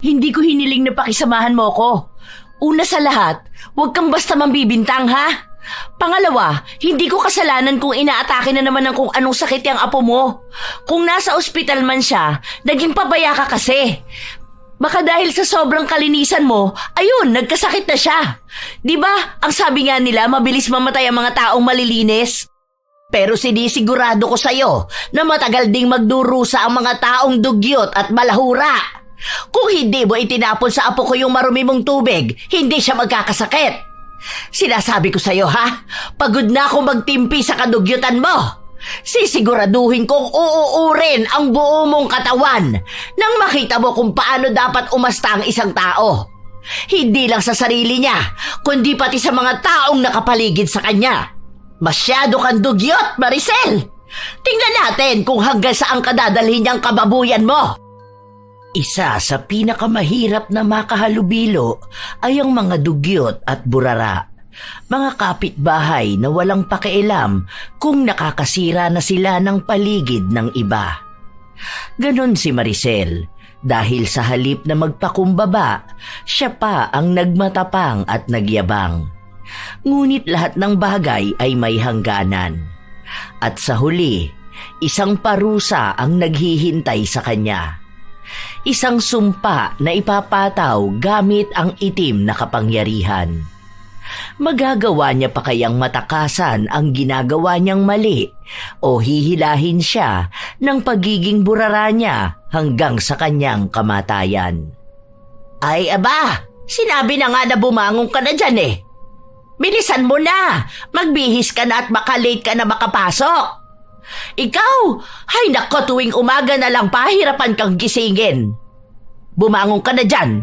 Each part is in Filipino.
Hindi ko hiniling na pakisamahan mo ko. Una sa lahat, huwag kang basta mambibintang, ha? Pangalawa, hindi ko kasalanan kung inaatake na naman ng kung anong sakit yung apo mo. Kung nasa ospital man siya, naging pabaya ka kasi. Baka dahil sa sobrang kalinisan mo, ayun, nagkasakit na siya. Diba, ang sabi nga nila, mabilis mamatay ang mga taong malilinis? Pero sinisigurado ko sa'yo na matagal ding magdurusa ang mga taong dugyot at malahura. Kung hindi mo itinapon sa apo ko yung marumi mong tubig, hindi siya magkakasakit. Sinasabi ko sa'yo, ha? Pagod na akong magtimpi sa kadugyutan mo. Sisiguraduhin kong uuurin ang buo mong katawan nang makita mo kung paano dapat umasta ang isang tao. Hindi lang sa sarili niya, kundi pati sa mga taong nakapaligid sa kanya. Masyado kang dugyot, Maricel! Tingnan natin kung hanggang saan kadadalhin niyang kababuyan mo. Isa sa pinakamahirap na makahalubilo ay ang mga dugyot at burara. Mga kapitbahay na walang pakialam kung nakakasira na sila ng paligid ng iba. Ganon si Maricel, dahil sa halip na magpakumbaba, siya pa ang nagmatapang at nagyabang. Ngunit lahat ng bagay ay may hangganan. At sa huli, isang parusa ang naghihintay sa kanya. Isang sumpa na ipapataw gamit ang itim na kapangyarihan. Magagawa niya pa kayang matakasan ang ginagawa niyang mali o hihilahin siya ng pagiging burara niya hanggang sa kanyang kamatayan? Ay aba, sinabi na nga na bumangon ka na dyan eh. Bilisan mo na, magbihis ka na at makalate ka na makapasok. Ikaw, hay nako, tuwing umaga na lang pahirapan kang gisingin. Bumangon ka na dyan.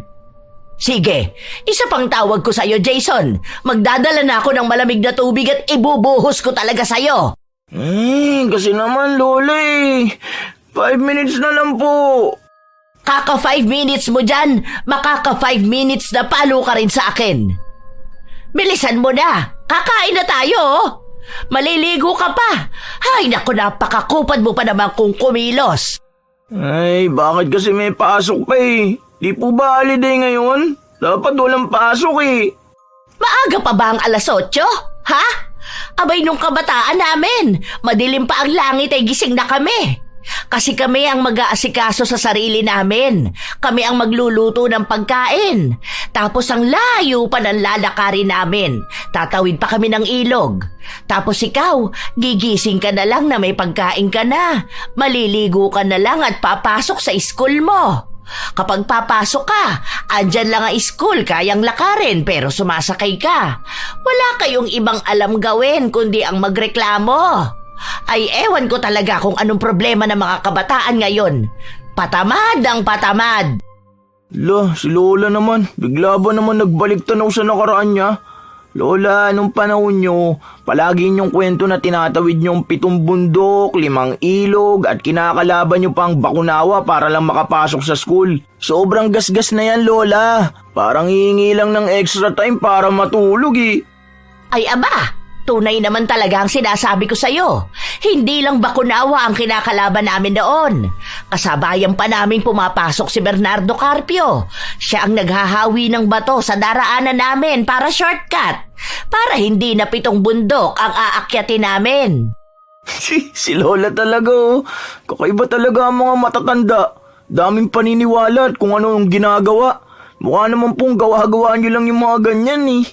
Sige, isa pang tawag ko sa'yo, Jason. Magdadala na ako ng malamig na tubig at ibubuhos ko talaga sa'yo. Kasi naman, Lola 5 minutes na lang po. Kaka 5 minutes mo dyan, makaka 5 minutes na palo ka rin sa akin. Bilisan mo na, kakain na tayo. Maliligo ka pa. Hay naku, napakakupad mo pa naman kung kumilos. Ay, bakit kasi may pasok pa eh? Di po ba holiday ngayon? Dapat walang pasok eh. Maaga pa ba ang 8:00? Ha? Abay nung kabataan namin, madilim pa ang langit ay gising na kami. Kasi kami ang mag-aasikaso sa sarili namin. Kami ang magluluto ng pagkain. Tapos ang layo pa ng lalakarin namin. Tatawid pa kami ng ilog. Tapos ikaw, gigising ka na lang na may pagkain ka na. Maliligo ka na lang at papasok sa school mo. Kapag papasok ka, andyan lang ang school, kayang lakarin pero sumasakay ka. Wala kayong ibang alam gawin kundi ang magreklamo. Ay ewan ko talaga kung anong problema ng mga kabataan ngayon. Patamad ang patamad. Si Lola naman, bigla ba naman nagbalik tanaw sa nakaraan niya? Lola, nung panahon nyo, palagi niyong kwento na tinatawid niyong 7 bundok, 5 ilog at kinakalaban niyo pang Bakunawa para lang makapasok sa school. Sobrang gasgas na yan, Lola. Parang hihingi lang ng extra time para matulog eh. Ay aba, tunay naman talaga ang sinasabi ko sa'yo. Hindi lang Bakunawa ang kinakalaban namin noon. Kasabayan pa namin pumapasok si Bernardo Carpio. Siya ang naghahawi ng bato sa daraanan namin para shortcut. Para hindi na 7 bundok ang aakyatin namin. Si Lola talaga oh. Kakaiba talaga ang mga matatanda. Daming paniniwala at kung ano yung ginagawa. Mukha naman pong gawa-gawaan nyo lang yung mga ganyan eh.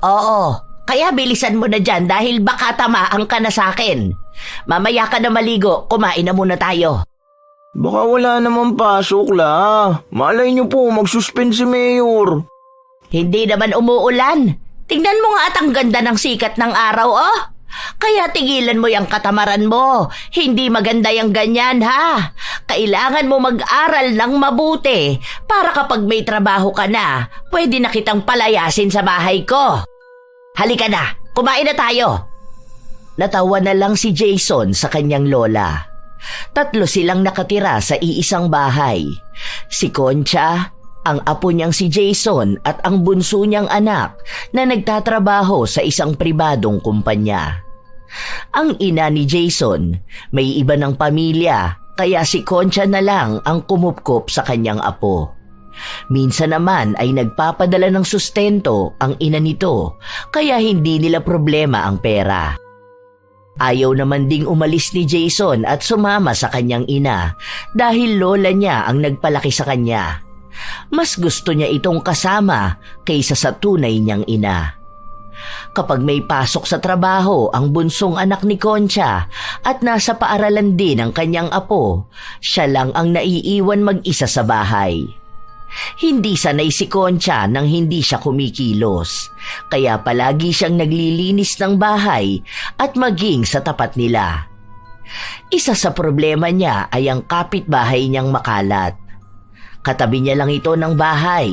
Oo, kaya bilisan mo na dyan dahil baka tamaan ka na sa akin. Mamaya ka na maligo, kumain na muna tayo. Baka wala naman pasok la. Malay nyo po, magsuspend si Mayor. Hindi naman umuulan. Tingnan mo nga at ang ganda ng sikat ng araw, oh. Kaya tigilan mo yung katamaran mo. Hindi maganda yung ganyan, ha? Kailangan mo mag-aral ng mabuti para kapag may trabaho ka na, pwede na kitang palayasin sa bahay ko. Halika na, kumain na tayo. Natawa na lang si Jason sa kanyang lola. 3 silang nakatira sa iisang bahay. Si Concha, ang apo niyang si Jason at ang bunso niyang anak na nagtatrabaho sa isang pribadong kumpanya. Ang ina ni Jason, may iba ng pamilya, kaya si Concha na lang ang kumupkop sa kanyang apo. Minsan naman ay nagpapadala ng sustento ang ina nito, kaya hindi nila problema ang pera. Ayaw naman ding umalis ni Jason at sumama sa kanyang ina dahil lola niya ang nagpalaki sa kanya. Mas gusto niya itong kasama kaysa sa tunay niyang ina. Kapag may pasok sa trabaho ang bunsong anak ni Concha at nasa paaralan din ang kanyang apo, siya lang ang naiiwan mag-isa sa bahay. Hindi sanay si Concha nang hindi siya kumikilos, kaya palagi siyang naglilinis ng bahay at maging sa tapat nila. Isa sa problema niya ay ang kapitbahay niyang makalat. Katabi niya lang ito ng bahay,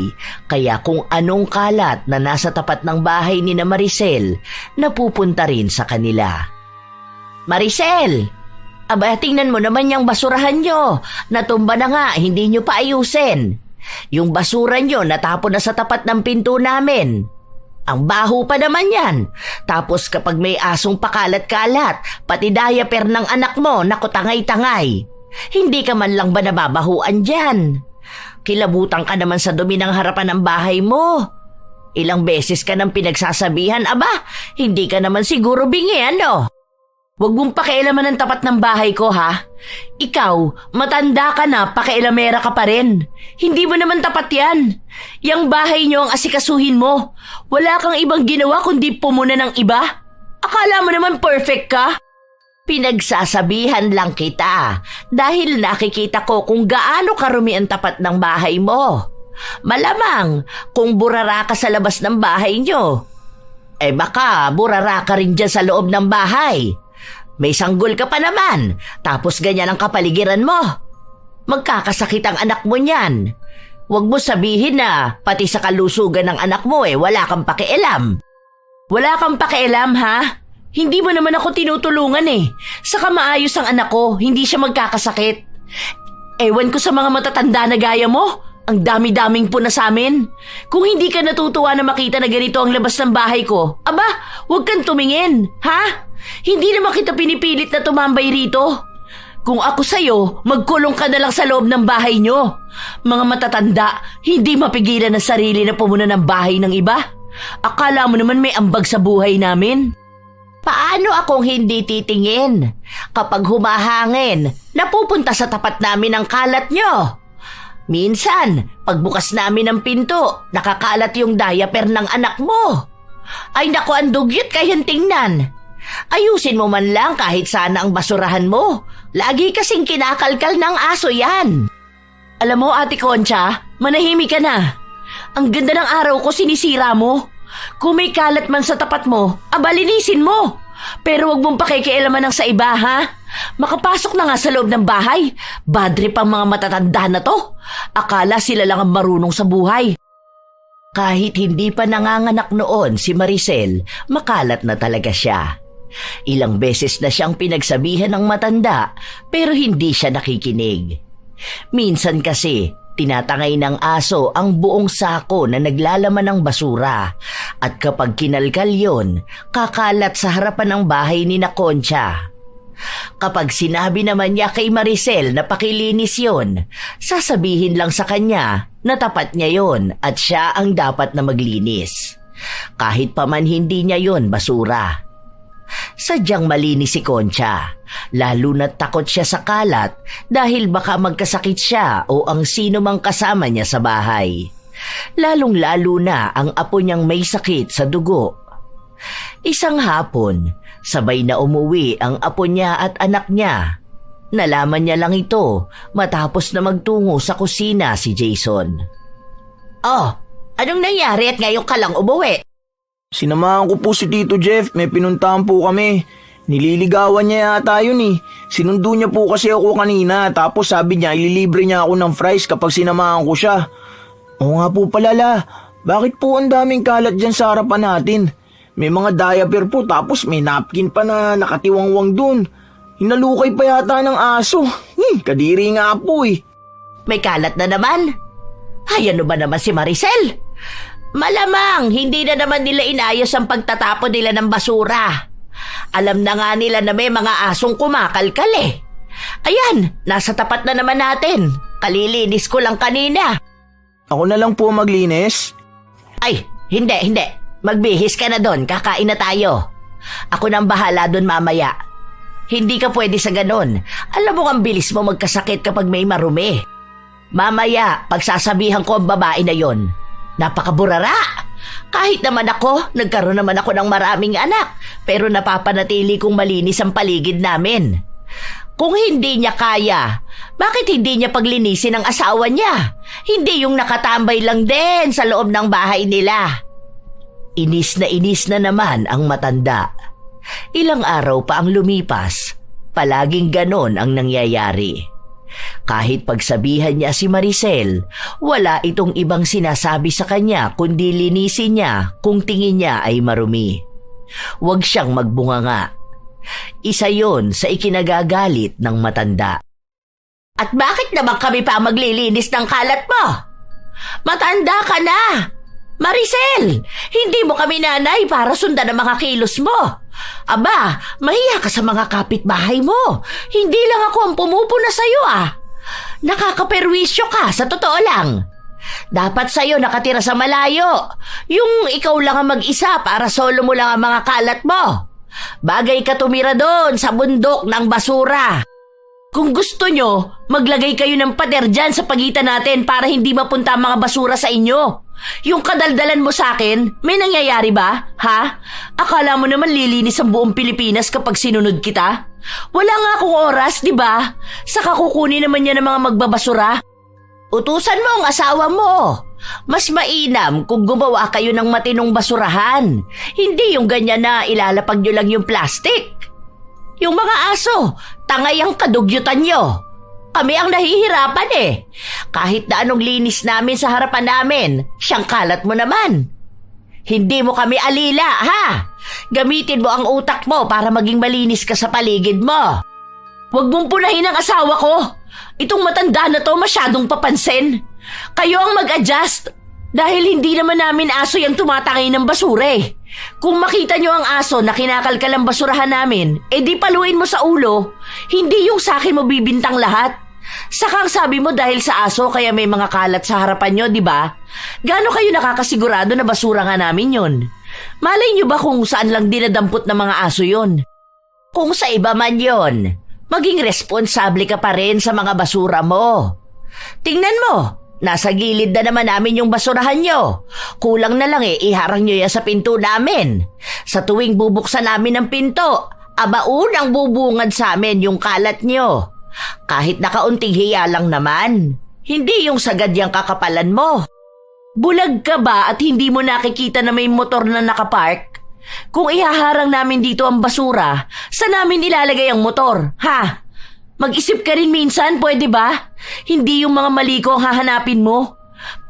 kaya kung anong kalat na nasa tapat ng bahay ni na Maricel, napupunta rin sa kanila. Maricel! Aba, tingnan mo naman yung basurahan nyo. Natumba na nga, hindi nyo pa ayusin. Yung basura nyo natapon na sa tapat ng pinto namin. Ang baho pa naman yan. Tapos kapag may asong pakalat-kalat, pati diaper ng anak mo, naku tangay-tangay. Hindi ka man lang ba nababahuan dyan? Kilabutan ka naman sa dumi ng harapan ng bahay mo. Ilang beses ka nang pinagsasabihan, aba, hindi ka naman siguro bingi, ano? Huwag mong pakialaman ang tapat ng bahay ko, ha? Ikaw, matanda ka na, pakialamera ka pa rin. Hindi mo naman tapat yan. Yang bahay nyo ang asikasuhin mo. Wala kang ibang ginawa kundi pumuna ng iba. Akala mo naman perfect ka? Pinagsasabihan lang kita dahil nakikita ko kung gaano karumi ang tapat ng bahay mo. Malamang kung burara ka sa labas ng bahay nyo, baka burara ka rin dyan sa loob ng bahay. May sanggol ka pa naman, tapos ganyan ang kapaligiran mo. Magkakasakit ang anak mo niyan. Huwag mo sabihin na pati sa kalusugan ng anak mo wala kang pakialam. Wala kang pakialam, ha? Hindi mo naman ako tinutulungan Saka maayos ang anak ko, hindi siya magkakasakit. Ewan ko sa mga matatanda na gaya mo, ang dami-daming puna sa amin. Kung hindi ka natutuwa na makita na ganito ang labas ng bahay ko, aba, huwag kang tumingin, ha? Hindi naman kita pinipilit na tumambay rito. Kung ako sa'yo, magkulong ka na lang sa loob ng bahay nyo. Mga matatanda, hindi mapigilan ang sarili na pumuna ng bahay ng iba. Akala mo naman may ambag sa buhay namin. Paano akong hindi titingin? Kapag humahangin, napupunta sa tapat namin ang kalat nyo. Minsan, pagbukas namin ng pinto, nakakalat yung diaper ng anak mo. Ay naku, ang dugyot kayang tingnan. Ayusin mo man lang kahit sana ang basurahan mo. Lagi kasing kinakalkal ng aso yan. Alam mo, Ate Concha, manahimik ka na. Ang ganda ng araw ko sinisira mo. Kung may kalat man sa tapat mo, abalinisin mo. Pero huwag mong pakikialaman ng sa iba, ha? Makapasok na nga sa loob ng bahay. Badre pang mga matatanda na to. Akala sila lang ang marunong sa buhay. Kahit hindi pa nanganganak noon si Maricel, makalat na talaga siya. Ilang beses na siyang pinagsabihan ng matanda pero hindi siya nakikinig. Minsan kasi tinatangay ng aso ang buong sako na naglalaman ng basura at kapag kinalkal yon, kakalat sa harapan ng bahay ni na Concha. Kapag sinabi naman niya kay Maricel na pakilinis yon, sasabihin lang sa kanya na tapat niya yon at siya ang dapat na maglinis. Kahit pa man hindi niya yon basura. Sadyang malinis si Concha, lalo na't takot siya sa kalat dahil baka magkasakit siya o ang sino mang kasama niya sa bahay. Lalong-lalo na ang apo niyang may sakit sa dugo. Isang hapon, sabay na umuwi ang apo niya at anak niya. Nalaman niya lang ito matapos na magtungo sa kusina si Jason. Oh, anong nangyari at ngayon ka lang umuwi? Sinamahan ko po si Tito Jeff, may pinuntahan po kami. Nililigawan niya yata yun Sinundo niya po kasi ako kanina, tapos sabi niya ililibre niya ako ng fries kapag sinamahan ko siya. Oo nga po pala bakit po ang daming kalat dyan sa harapan natin? May mga diaper po tapos may napkin pa na nakatiwangwang dun. Hinalukay pa yata ng aso. Kadiri nga po May kalat na naman? Ay, ano ba naman si Maricel? Malamang hindi na naman nila inayos ang pagtatapon nila ng basura. Alam na nga nila na may mga asong kumakalkal Ayan, nasa tapat na naman natin. Kalilinis ko lang kanina. Ako na lang po maglinis? Ay, hindi. Magbihis ka na doon, kakain na tayo. Ako nang bahala doon mamaya. Hindi ka pwede sa ganon. Alam mo ang bilis mo magkasakit kapag may marumi. Mamaya, pagsasabihan ko ang babae na yon. Napakaburara! Kahit naman ako, nagkaroon naman ako ng maraming anak, pero napapanatili kong malinis ang paligid namin. Kung hindi niya kaya, bakit hindi niya paglinisin ang asawa niya? Hindi yung nakatambay lang din sa loob ng bahay nila. Inis na naman ang matanda. Ilang araw pa ang lumipas, palaging ganon ang nangyayari. Kahit pagsabihan niya si Maricel, wala itong ibang sinasabi sa kanya kundi linisin niya kung tingin niya ay marumi. Huwag siyang magbunganga. Isa yon sa ikinagagalit ng matanda. At bakit naman kami pa maglilinis ng kalat mo? Matanda ka na! Maricel, hindi mo kami nanay para sundan ang mga kilos mo. Aba, mahiya ka sa mga kapitbahay mo. Hindi lang ako ang pumupuna sa'yo Nakakaperwisyo ka, sa totoo lang. Dapat sa'yo nakatira sa malayo. Yung ikaw lang ang mag-isa para solo mo lang ang mga kalat mo. Bagay ka tumira doon sa bundok ng basura. Kung gusto nyo, maglagay kayo ng pader dyan sa pagitan natin para hindi mapunta ang mga basura sa inyo. Yung kadaldalan mo sa akin, may nangyayari ba? Ha? Akala mo naman lilinis ang buong Pilipinas kapag sinunod kita? Wala nga akong oras, di ba? Saka kukunin naman niya ng mga magbabasura. Utusan mo ang asawa mo. Mas mainam kung gumawa kayo ng matinong basurahan. Hindi yung ganyan na ilalapag nyo lang yung plastic. Yung mga aso, tangay ang kadugyutan nyo. Kami ang nahihirapan Kahit na anong linis namin sa harapan namin, siyang kalat mo naman. Hindi mo kami alila, ha? Gamitin mo ang utak mo para maging malinis ka sa paligid mo. Huwag mong punahin ang asawa ko. Itong matanda na to masyadong papansin. Kayo ang mag-adjust dahil hindi naman namin aso yung tumatangay ng basura Kung makita nyo ang aso na kinakalkal ang basurahan namin, di paluin mo sa ulo. Hindi yung sa akin mo bibintang lahat. Saka ang sabi mo dahil sa aso kaya may mga kalat sa harapan nyo, di ba? Gaano kayo nakakasigurado na basura nga namin yon? Malay nyo ba kung saan lang dinadampot ng mga aso yon? Kung sa iba man yon, maging responsable ka pa rin sa mga basura mo. Tingnan mo, nasa gilid na naman namin yung basurahan nyo. Kulang na lang iharang nyo yan sa pinto namin. Sa tuwing bubuksan namin ang pinto, unang bubungad sa amin yung kalat nyo. Kahit nakaunting hiya lang naman. Hindi yung sagad yung kakapalan mo. Bulag ka ba at hindi mo nakikita na may motor na nakapark? Kung ihaharang namin dito ang basura, saan namin ilalagay ang motor, ha? Mag-isip ka rin minsan, pwede ba? Hindi yung mga mali ko ang hahanapin mo.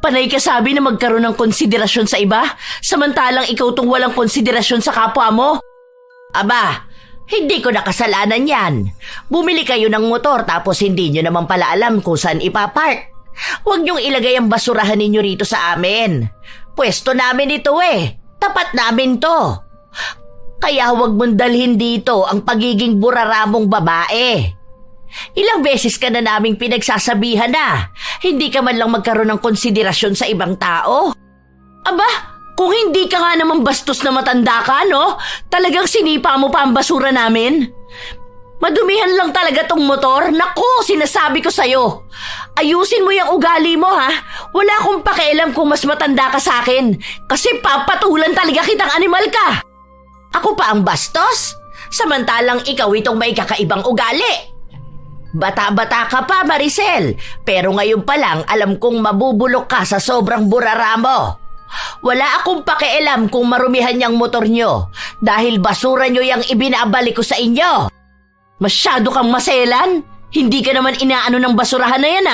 Panay ka sabi na magkaroon ng konsiderasyon sa iba, samantalang ikaw tong walang konsiderasyon sa kapwa mo. Aba, hindi ko nakasalanan yan. Bumili kayo ng motor tapos hindi nyo naman pala alam kung saan ipapark. Huwag nyong ilagay ang basurahan ninyo rito sa amin. Pwesto namin ito Tapat namin to. Kaya huwag mong dalhin dito ang pagiging buraramong babae. Ilang beses ka na naming pinagsasabihan na hindi ka man lang magkaroon ng konsiderasyon sa ibang tao. Aba, kung hindi ka nga naman bastos na matanda ka, no? Talagang sinipa mo pa ang basura namin? Madumihan lang talaga tong motor. Naku, sinasabi ko sa'yo. Ayusin mo yung ugali mo, ha? Wala akong pakialam kung mas matanda ka sa akin. Kasi papatulan talaga kitang animal ka. Ako pa ang bastos? Samantalang ikaw itong may kakaibang ugali. Bata-bata ka pa, Maricel. Pero ngayon pa lang alam kong mabubulok ka sa sobrang burara mo. Wala akong pakialam kung marumihan niyang motor niyo dahil basura niyo yung ibinabalik ko sa inyo. Masyado kang maselan. Hindi ka naman inaano ng basurahan na yan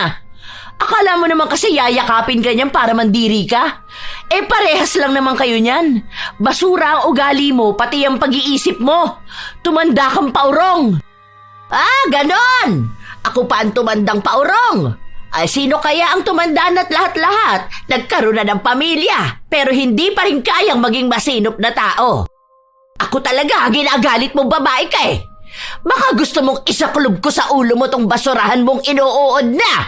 Akala mo naman kasi yayakapin ka niyan para mandiri ka? Parehas lang naman kayo niyan. Basura ang ugali mo pati ang pag-iisip mo. Tumanda kang paurong. Ganon! Ako pa ang tumandang paurong. Ay, sino kaya ang tumanda na't lahat-lahat? Nagkaroon na ng pamilya, pero hindi pa rin kayang maging masinop na tao. Ako talaga, ginagalit mo babae ka Baka gusto mong isakulob ko sa ulo mo tong basurahan mong inuuod na.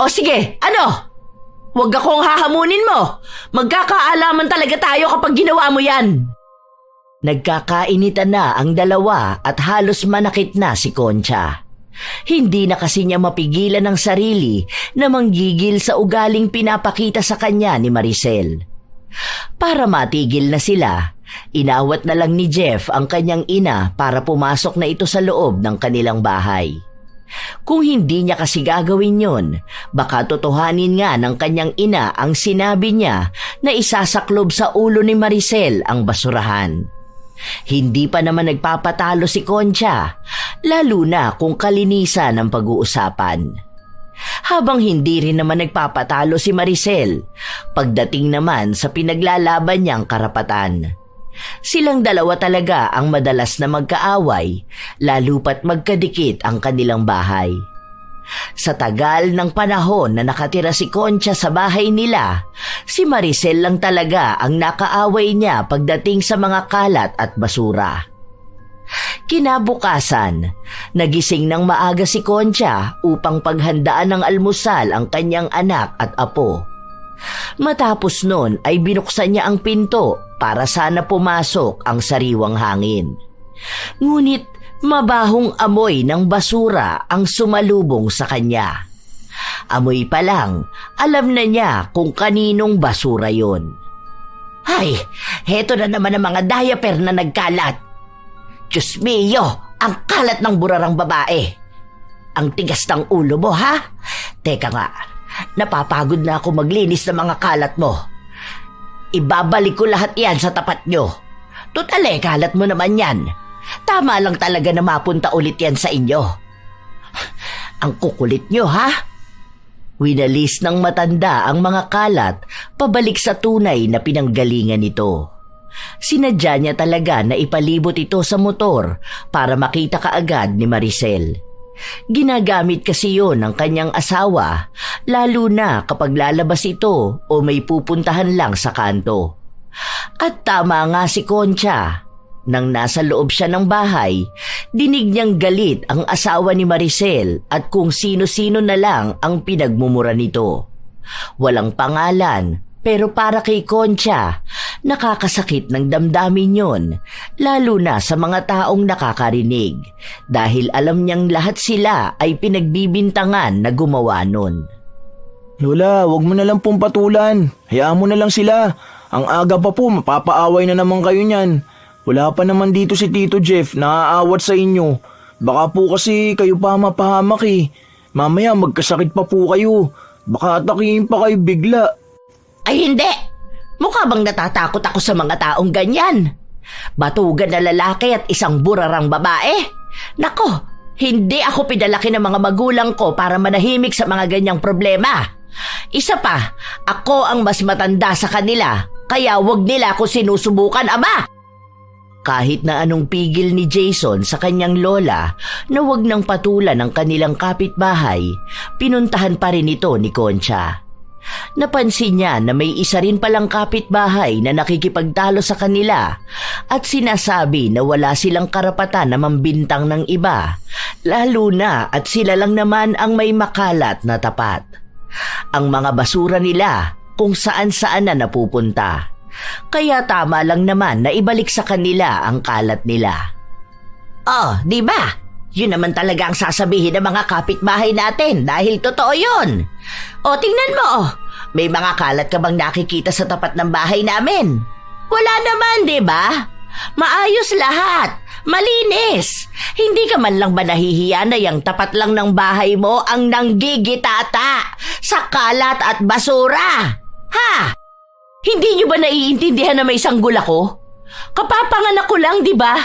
O sige, ano? Huwag akong hahamunin mo. Magkakaalaman talaga tayo kapag ginawa mo yan. Nagkakainitan na ang dalawa at halos manakit na si Concha. Hindi na kasi niya mapigilan ang sarili na manggigil sa ugaling pinapakita sa kanya ni Maricel. Para matigil na sila, inawat na lang ni Jeff ang kanyang ina para pumasok na ito sa loob ng kanilang bahay. Kung hindi niya kasi gagawin yon, baka totohanin nga ng kanyang ina ang sinabi niya na isasaklob sa ulo ni Maricel ang basurahan. Hindi pa naman nagpapatalo si Concha, lalo na kung kalinisan ang pag-uusapan. Habang hindi rin naman nagpapatalo si Maricel, pagdating naman sa pinaglalaban niyang karapatan. Silang dalawa talaga ang madalas na magkaaway, lalo pat magkadikit ang kanilang bahay. Sa tagal ng panahon na nakatira si Concha sa bahay nila, si Maricel lang talaga ang nakaaway niya pagdating sa mga kalat at basura. Kinabukasan, nagising ng maaga si Concha upang paghandaan ng almusal ang kanyang anak at apo. Matapos nun ay binuksan niya ang pinto para sana pumasok ang sariwang hangin. Ngunit mabahong amoy ng basura ang sumalubong sa kanya. Amoy pa lang, alam na niya kung kaninong basura yon. Ay, heto na naman ang mga diaper na nagkalat. Diyos mio, ang kalat ng burarang babae. Ang tigas ng ulo mo, ha? Teka nga, napapagod na ako maglinis ng mga kalat mo. Ibabalik ko lahat yan sa tapat nyo. Tutale, kalat mo naman yan. Tama lang talaga na mapunta ulit yan sa inyo. Ang kukulit nyo, ha? Winalis ng matanda ang mga kalat pabalik sa tunay na pinanggalingan nito. Sinadya niya talaga na ipalibot ito sa motor para makita kaagad ni Maricel. Ginagamit kasi yon ng kanyang asawa, lalo na kapag lalabas ito o may pupuntahan lang sa kanto. At tama nga si Concha. Nang nasa loob siya ng bahay, dinig niyang galit ang asawa ni Maricel at kung sino-sino na lang ang pinagmumura nito. Walang pangalan, pero para kay Concha, nakakasakit ng damdamin yon, lalo na sa mga taong nakakarinig, dahil alam niyang lahat sila ay pinagbibintangan na gumawa nun. Lola, wag mo na lang pong patulan. Hayaan mo na lang sila. Ang aga pa po, mapapaaway na naman kayo niyan. Wala pa naman dito si Tito Jeff, naaawat sa inyo. Baka po kasi kayo pa mapahamak eh. Mamaya magkasakit pa po kayo. Baka atakihin pa kayo bigla. Ay hindi! Mukha bang natatakot ako sa mga taong ganyan? Batugan na lalaki at isang burarang babae? Nako, hindi ako pinalaki ng mga magulang ko para manahimik sa mga ganyang problema. Isa pa, ako ang mas matanda sa kanila, kaya wag nila ako sinusubukan, ama! Kahit na anong pigil ni Jason sa kanyang lola na wag nang patulan ang kanilang kapitbahay, pinuntahan pa rin ito ni Concha. Napansin niya na may isa rin palang kapitbahay na nakikipagtalo sa kanila at sinasabi na wala silang karapatan na mambintang ng iba, lalo na at sila lang naman ang may makalat na tapat. Ang mga basura nila kung saan-saan na napupunta. Kaya tama lang naman na ibalik sa kanila ang kalat nila. Oh, di ba? Yun naman talaga ang sasabihin ng mga kapitbahay natin dahil totoo yun. O, tingnan mo. May mga kalat ka bang nakikita sa tapat ng bahay namin? Wala naman, di ba? Maayos lahat. Malinis. Hindi ka man lang ba nahihiya na yung tapat lang ng bahay mo ang nanggigitata sa kalat at basura? Ha? Hindi niyo ba naiintindihan na may sanggol ako? Kapapanganak ko lang, di ba?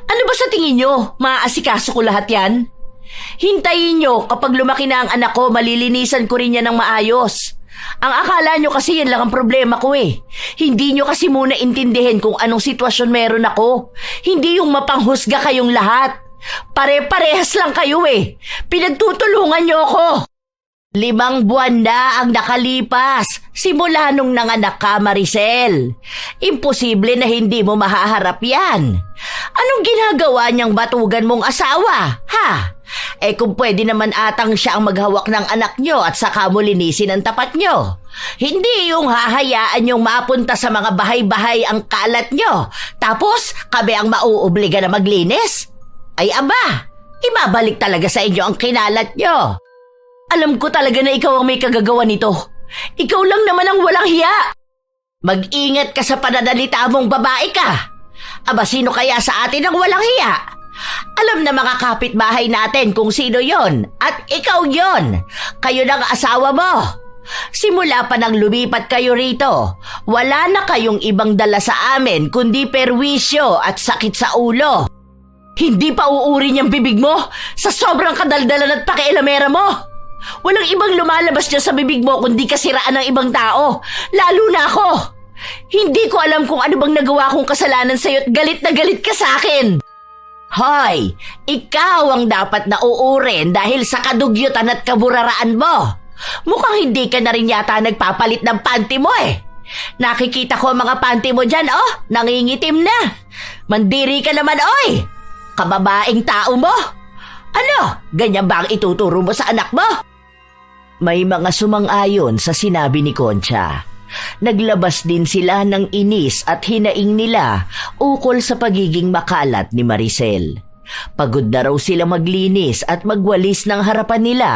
Ano ba sa tingin niyo? Maaasikaso ko lahat yan? Hintayin niyo kapag lumaki na ang anak ko, malilinisan ko rin yan ng maayos. Ang akala niyo kasi yan lang ang problema ko eh. Hindi niyo kasi muna intindihin kung anong sitwasyon meron ako. Hindi yung mapanghusga kayong lahat. Pare-parehas lang kayo eh. Pinagtutulungan niyo ako. 5 buwan na ang nakalipas simula nung nanganak ka, Maricel. Imposible na hindi mo mahaharap yan. Anong ginagawa niyang batugan mong asawa, ha? Kung pwede naman atang siya ang maghawak ng anak niyo at saka mo linisin ang tapat niyo. Hindi yung hahayaan niyong mapunta sa mga bahay-bahay ang kalat niyo, tapos kami ang mauobliga na maglinis? Ay aba, ibabalik talaga sa inyo ang kinalat niyo. Alam ko talaga na ikaw ang may kagagawa nito. Ikaw lang naman ang walang hiya. Mag-ingat ka sa pananalita mong babae ka. Aba, sino kaya sa atin ang walang hiya? Alam na mga kapitbahay natin kung sino yon, at ikaw yon. Kayo ng asawa mo. Simula pa nang lumipat kayo rito, wala na kayong ibang dala sa amin kundi perwisyo at sakit sa ulo. Hindi pa uurin yung bibig mo sa sobrang kadaldalan at pakialamera mo. Walang ibang lumalabas dyan sa bibig mo kundi kasiraan ng ibang tao, lalo na ako. Hindi ko alam kung ano bang nagawa kong kasalanan sa'yo at galit na galit ka sa akin. Hoy, ikaw ang dapat na uurin dahil sa kadugyutan at kaburaraan mo. Mukhang hindi ka na rin yata nagpapalit ng panty mo eh. Nakikita ko ang mga panty mo dyan, nangingitim na. Mandiri ka naman, oy! Kababaeng tao mo. Ano, ganyan ba ang ituturo mo sa anak mo? May mga sumang-ayon sa sinabi ni Concha. Naglabas din sila ng inis at hinaing nila ukol sa pagiging makalat ni Maricel. Pagod na raw sila maglinis at magwalis ng harapan nila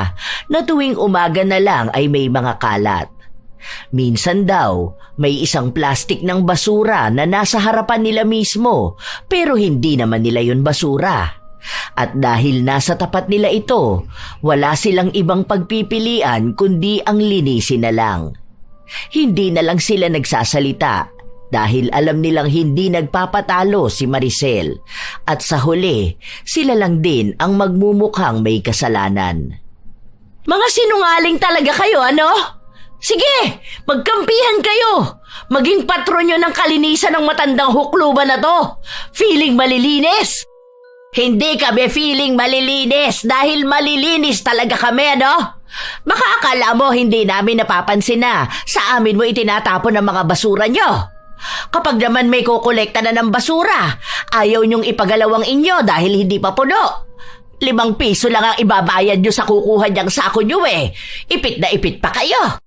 na tuwing umaga na lang ay may mga kalat. Minsan daw, may isang plastik ng basura na nasa harapan nila mismo pero hindi naman nila yun basura. At dahil nasa tapat nila ito, wala silang ibang pagpipilian kundi ang linisin na lang. Hindi na lang sila nagsasalita dahil alam nilang hindi nagpapatalo si Maricel at sa huli, sila lang din ang magmumukhang may kasalanan. Mga sinungaling talaga kayo, ano? Sige, magkampihan kayo! Maging patron nyo ng kalinisan ng matandang hukluban na to! Feeling malilinis! Hindi kami feeling malilinis dahil malilinis talaga kami, ano? Baka akala mo hindi namin napapansin na sa amin mo itinatapon ang mga basura nyo. Kapag naman may kukolekta na ng basura, ayaw nyong ipagalawang inyo dahil hindi pa puno. 5 piso lang ang ibabayad nyo sa kukuha niyang sako nyo eh. Ipit na ipit pa kayo.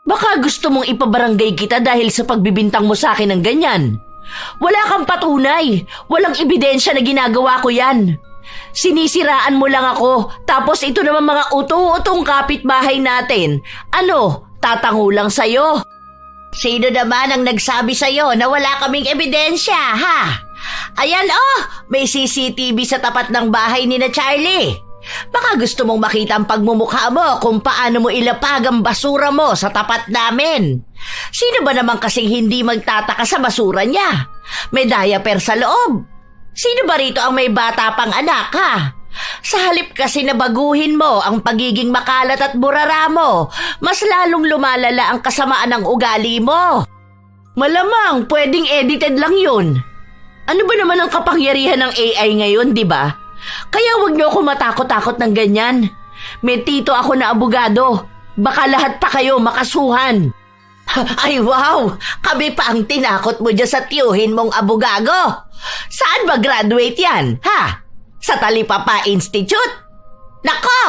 Baka gusto mong ipabarangay kita dahil sa pagbibintang mo sa akin ng ganyan. Wala kang patunay. Walang ebidensya na ginagawa ko yan. Sinisiraan mo lang ako, tapos ito naman mga uto-utong kapitbahay natin. Ano, tatango lang sa'yo? Sino naman ang nagsabi sa'yo na wala kaming ebidensya, ha? Ayan may CCTV sa tapat ng bahay ni na Charlie. Baka gusto mong makita ang pagmumukha mo kung paano mo ilapag ang basura mo sa tapat namin. Sino ba naman kasing hindi magtataka sa basura niya? May diaper sa loob. Sino ba rito ang may bata pang anak, ha? Sa halip kasi na baguhin mo ang pagiging makalat at burara mo, mas lalong lumalala ang kasamaan ng ugali mo. Malamang pwedeng edited lang yun. Ano ba naman ang kapangyarihan ng AI ngayon, di ba? Kaya wag niyo ako matakot-takot ng ganyan. May tito ako na abogado. Baka lahat pa kayo makasuhan. Ay wow! Kami pa ang tinakot mo dyan sa tiyuhin mong abogado. Saan ba graduate yan, ha? Sa Talipapa Institute? Nako!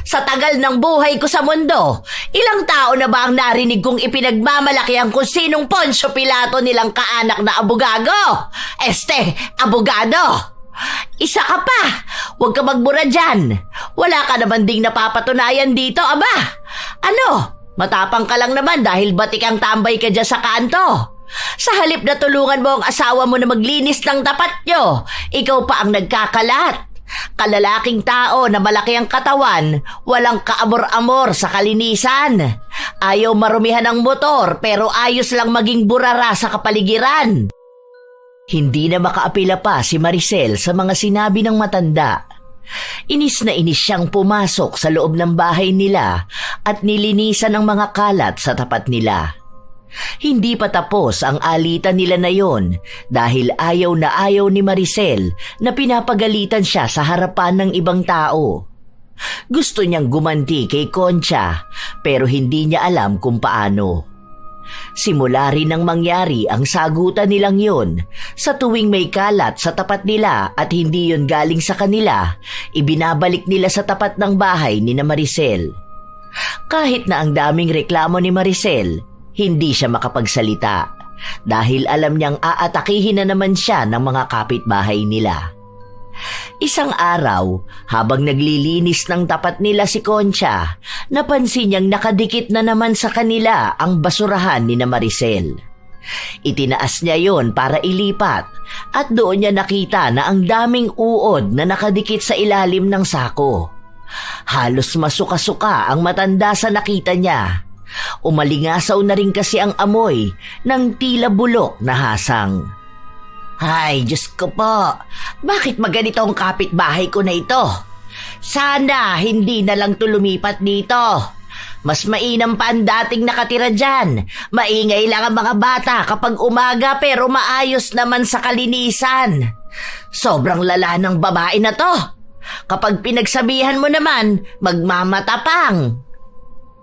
Sa tagal ng buhay ko sa mundo, ilang tao na ba ang narinig kong ipinagmamalaki ang kung sinong Poncio Pilato nilang kaanak na abogado? Abogado! Isa ka pa! Huwag ka magbura dyan. Wala ka naman ding napapatunayan dito, aba. Ano? Matapang ka lang naman dahil batik ang tambay ka dyan sa kanto. Sa halip na tulungan mo ang asawa mo na maglinis ng tapat nyo, ikaw pa ang nagkakalat. Kalalaking tao na malaki ang katawan, walang kaamor-amor sa kalinisan. Ayaw marumihan ang motor pero ayos lang maging burara sa kapaligiran. Hindi na makaapila pa si Maricel sa mga sinabi ng matanda. Inis na inis siyang pumasok sa loob ng bahay nila at nilinisan ang mga kalat sa tapat nila. Hindi pa tapos ang alitan nila na yon dahil ayaw na ayaw ni Maricel na pinapagalitan siya sa harapan ng ibang tao. Gusto niyang gumanti kay Concha pero hindi niya alam kung paano. Simula rin nang mangyari ang sagutan nilang yun. Sa tuwing may kalat sa tapat nila at hindi yun galing sa kanila, ibinabalik nila sa tapat ng bahay ni Maricel. Kahit na ang daming reklamo ni Maricel, hindi siya makapagsalita dahil alam niyang aatakihin na naman siya ng mga kapitbahay nila. Isang araw, habang naglilinis ng tapat nila si Concha, napansin niyang nakadikit na naman sa kanila ang basurahan ni Maricel. Itinaas niya yon para ilipat at doon niya nakita na ang daming uod na nakadikit sa ilalim ng sako. Halos masuka-suka ang matanda sa nakita niya. Umalingasaw na rin kasi ang amoy ng tila bulok na hasang. Ay, Diyos ko po, bakit maganito ang kapitbahay ko na ito? Sana hindi na lang lumipat dito. Mas mainam pa ang dating nakatira dyan. Maingay lang ang mga bata kapag umaga pero maayos naman sa kalinisan. Sobrang lala ng babae na to. Kapag pinagsabihan mo naman, magmamatapang.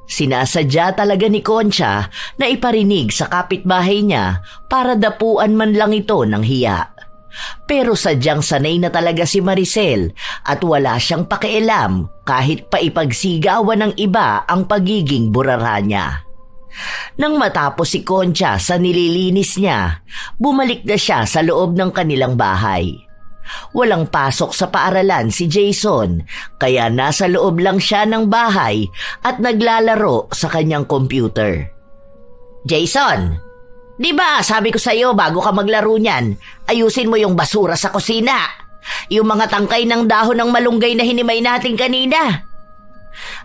Sinasadya talaga ni Concha na iparinig sa kapitbahay niya para dapuan man lang ito ng hiya. Pero sadyang sanay na talaga si Maricel at wala siyang pakialam kahit pa ipagsigawan ng iba ang pagiging burara niya. Nang matapos si Concha sa nililinis niya, bumalik na siya sa loob ng kanilang bahay. Walang pasok sa paaralan si Jason, kaya nasa loob lang siya ng bahay at naglalaro sa kanyang computer. Jason, di ba sabi ko sa'yo bago ka maglaro niyan, ayusin mo yung basura sa kusina. Yung mga tangkay ng dahon ng malunggay na hinimay natin kanina.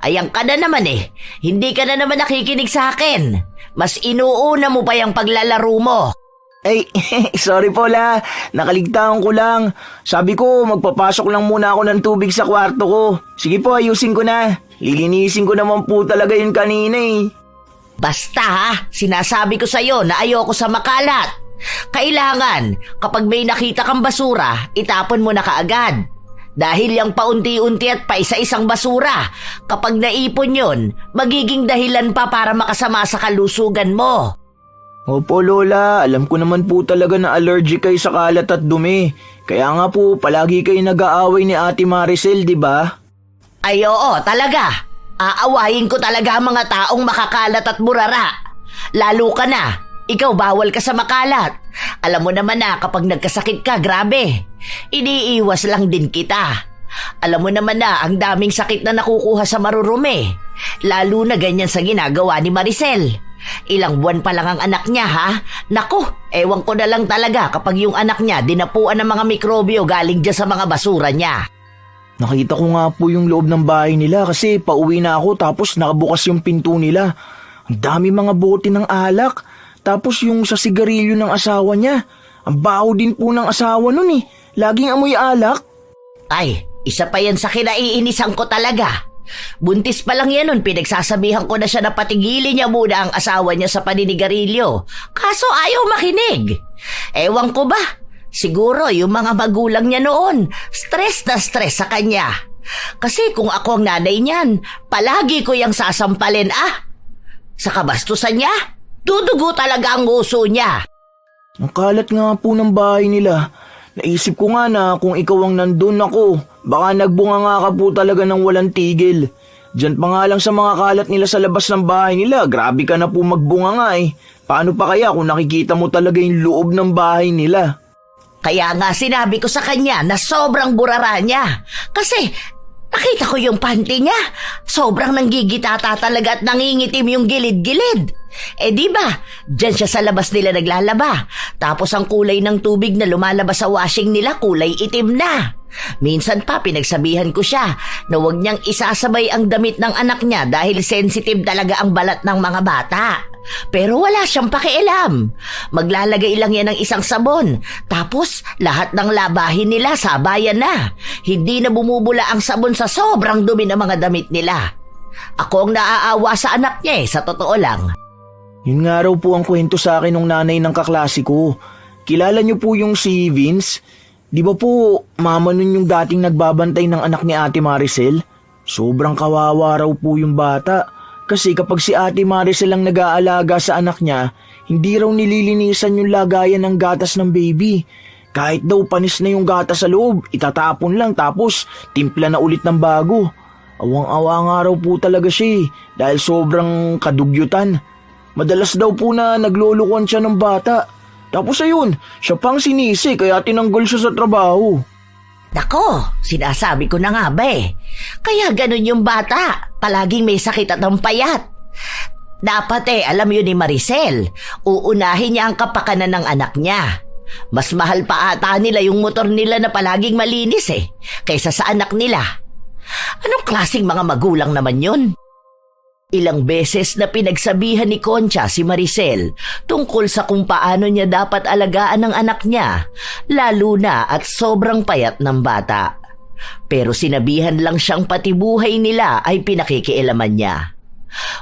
Ayan ka na naman hindi ka na naman nakikinig sa akin. Mas inuuna mo pa yung paglalaro mo. Ay, sorry po la. Nakaligtaan ko lang. Sabi ko, magpapasok lang muna ako ng tubig sa kwarto ko. Sige po, ayusin ko na. Lilinisin ko naman po talaga yun kanina Basta sinasabi ko sa'yo na ayoko sa makalat. Kailangan, kapag may nakita kang basura, itapon mo na kaagad. Dahil yung paunti-unti at paisa-isang basura, kapag naipon yun, magiging dahilan pa para makasama sa kalusugan mo. Opo Lola, alam ko naman po talaga na allergic kayo sa kalat at dumi. Kaya nga po, palagi kayo nag-aaway ni Ate Maricel, di ba? Ay oo, talaga. Aawayin ko talaga ang mga taong makakalat at burara. Lalo ka na, ikaw bawal ka sa makalat. Alam mo naman na kapag nagkasakit ka, grabe. Iniiwas lang din kita. Alam mo naman na ang daming sakit na nakukuha sa marurumi. Lalo na ganyan sa ginagawa ni Maricel. Ilang buwan pa lang ang anak niya Naku, ewan ko na lang talaga kapag yung anak niya dinapuan ng mga mikrobyo galing dyan sa mga basura niya. Nakita ko nga po yung loob ng bahay nila kasi pauwi na ako tapos nakabukas yung pinto nila. Ang dami mga bote ng alak. Tapos yung sa sigarilyo ng asawa niya. Ang baho din po ng asawa nun Laging amoy alak. Ay, isa pa yan sa kinaiinisan ko talaga. Buntis pa lang yan nun, pinagsasabihan ko na siya na patigilin niya muna ang asawa niya sa paninigarilyo. Kaso ayaw makinig. Ewan ko ba, siguro yung mga magulang niya noon, stress na stress sa kanya. Kasi kung ako ang nanay niyan, palagi ko yung sasampalin sa kabastusan niya, dudugo talaga ang uso niya. Ang kalat nga po ng bahay nila. Naisip ko nga na kung ikaw ang nandun ako, baka nagbunga nga ka po talaga ng walang tigil. Diyan pa nga lang sa mga kalat nila sa labas ng bahay nila, grabe ka na po magbunga nga Paano pa kaya kung nakikita mo talaga yung loob ng bahay nila? Kaya nga sinabi ko sa kanya na sobrang burara niya. Kasi nakita ko yung panty niya. Sobrang nanggigitata talaga at nangingitim yung gilid-gilid. Diba, dyan siya sa labas nila naglalaba. Tapos ang kulay ng tubig na lumalabas sa washing nila kulay itim na. Minsan pa pinagsabihan ko siya na huwag niyang isasabay ang damit ng anak niya dahil sensitive talaga ang balat ng mga bata. Pero wala siyang pakialam. Maglalagay lang yan ng isang sabon. Tapos lahat ng labahin nila sabayan na. Hindi na bumubula ang sabon sa sobrang dumi ng mga damit nila. Ako ang naaawa sa anak niya sa totoo lang. Yun nga raw po ang kwento sa akin ng nanay ng kaklase ko. Kilala niyo po yung si Vince? Di ba po mama nun yung dating nagbabantay ng anak ni Ate Maricel? Sobrang kawawa raw po yung bata. Kasi kapag si Ate Maricel ang nag-aalaga sa anak niya, hindi raw nililinisan yung lagayan ng gatas ng baby. Kahit daw panis na yung gatas sa loob, itatapon lang tapos timpla na ulit ng bago. Awang-awa nga raw po talaga siya dahil sobrang kadugyutan. Madalas daw po na naglulukuan siya ng bata. Tapos ayun, siya pang sinisi kaya tinanggal siya sa trabaho. Nako, sinasabi ko na nga ba Kaya ganun yung bata, palaging may sakit at ang payat. Dapat alam yun ni Maricel, uunahin niya ang kapakanan ng anak niya. Mas mahal pa ata nila yung motor nila na palaging malinis kaysa sa anak nila. Anong klaseng mga magulang naman yun? Ilang beses na pinagsabihan ni Concha si Maricel tungkol sa kung paano niya dapat alagaan ang anak niya, lalo na at sobrang payat ng bata. Pero sinabihan lang siyang pati buhay nila ay pinakikialaman niya.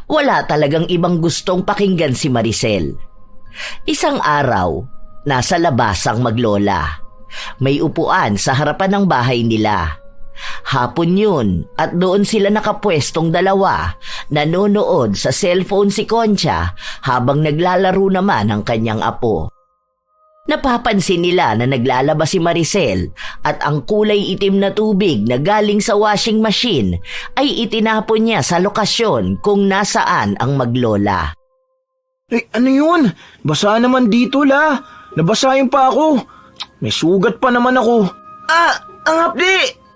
Wala talagang ibang gustong pakinggan si Maricel. Isang araw, nasa labas ang maglola. May upuan sa harapan ng bahay nila. Hapon yun at doon sila nakapwestong dalawa, nanonood sa cellphone si Concha habang naglalaro naman ang kanyang apo. Napapansin nila na naglalaba si Maricel at ang kulay itim na tubig na galing sa washing machine ay itinapon niya sa lokasyon kung nasaan ang maglola. Ano yun? Basa naman dito Nabasahin pa ako. May sugat pa naman ako. Ang hapdi!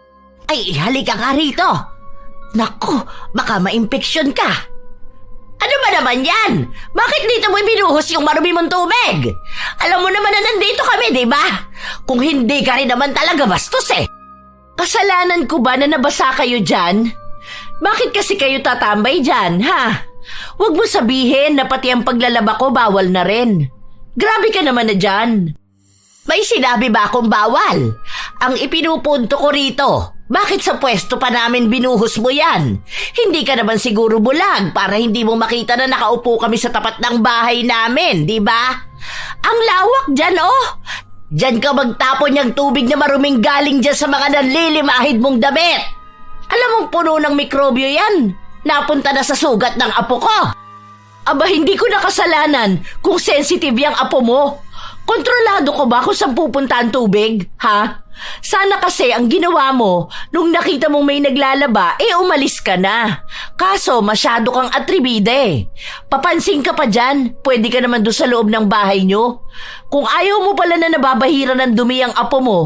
Ay, halika nga rito. Naku, baka ma-impeksyon ka. Ano ba naman yan? Bakit dito mo ibinuhos yung marumi mong tubig? Alam mo naman na nandito kami, di ba? Kung hindi ka rin naman talaga bastos Kasalanan ko ba na nabasa kayo dyan? Bakit kasi kayo tatambay dyan, ha? Huwag mo sabihin na pati ang paglalaba ko bawal na rin. Grabe ka naman na dyan. May sinabi ba akong bawal? Ang ipinupunto ko rito, bakit sa pwesto pa namin binuhos mo yan? Hindi ka naman siguro bulag para hindi mo makita na nakaupo kami sa tapat ng bahay namin, di ba? Ang lawak dyan, Dyan ka magtapon niyang tubig na maruming galing dyan sa mga nanlilimahid mong damit. Alam mong puno ng mikrobyo yan. Napunta na sa sugat ng apo ko. Aba, hindi ko nakasalanan kung sensitive yung apo mo. Kontrolado ko ba kung saan pupunta ang tubig, ha? Sana kasi ang ginawa mo, nung nakita mong may naglalaba, umalis ka na. Kaso masyado kang atribide. Papansin ka pa dyan, pwede ka naman doon sa loob ng bahay nyo. Kung ayaw mo pala na nababahiran ng dumi ang apo mo,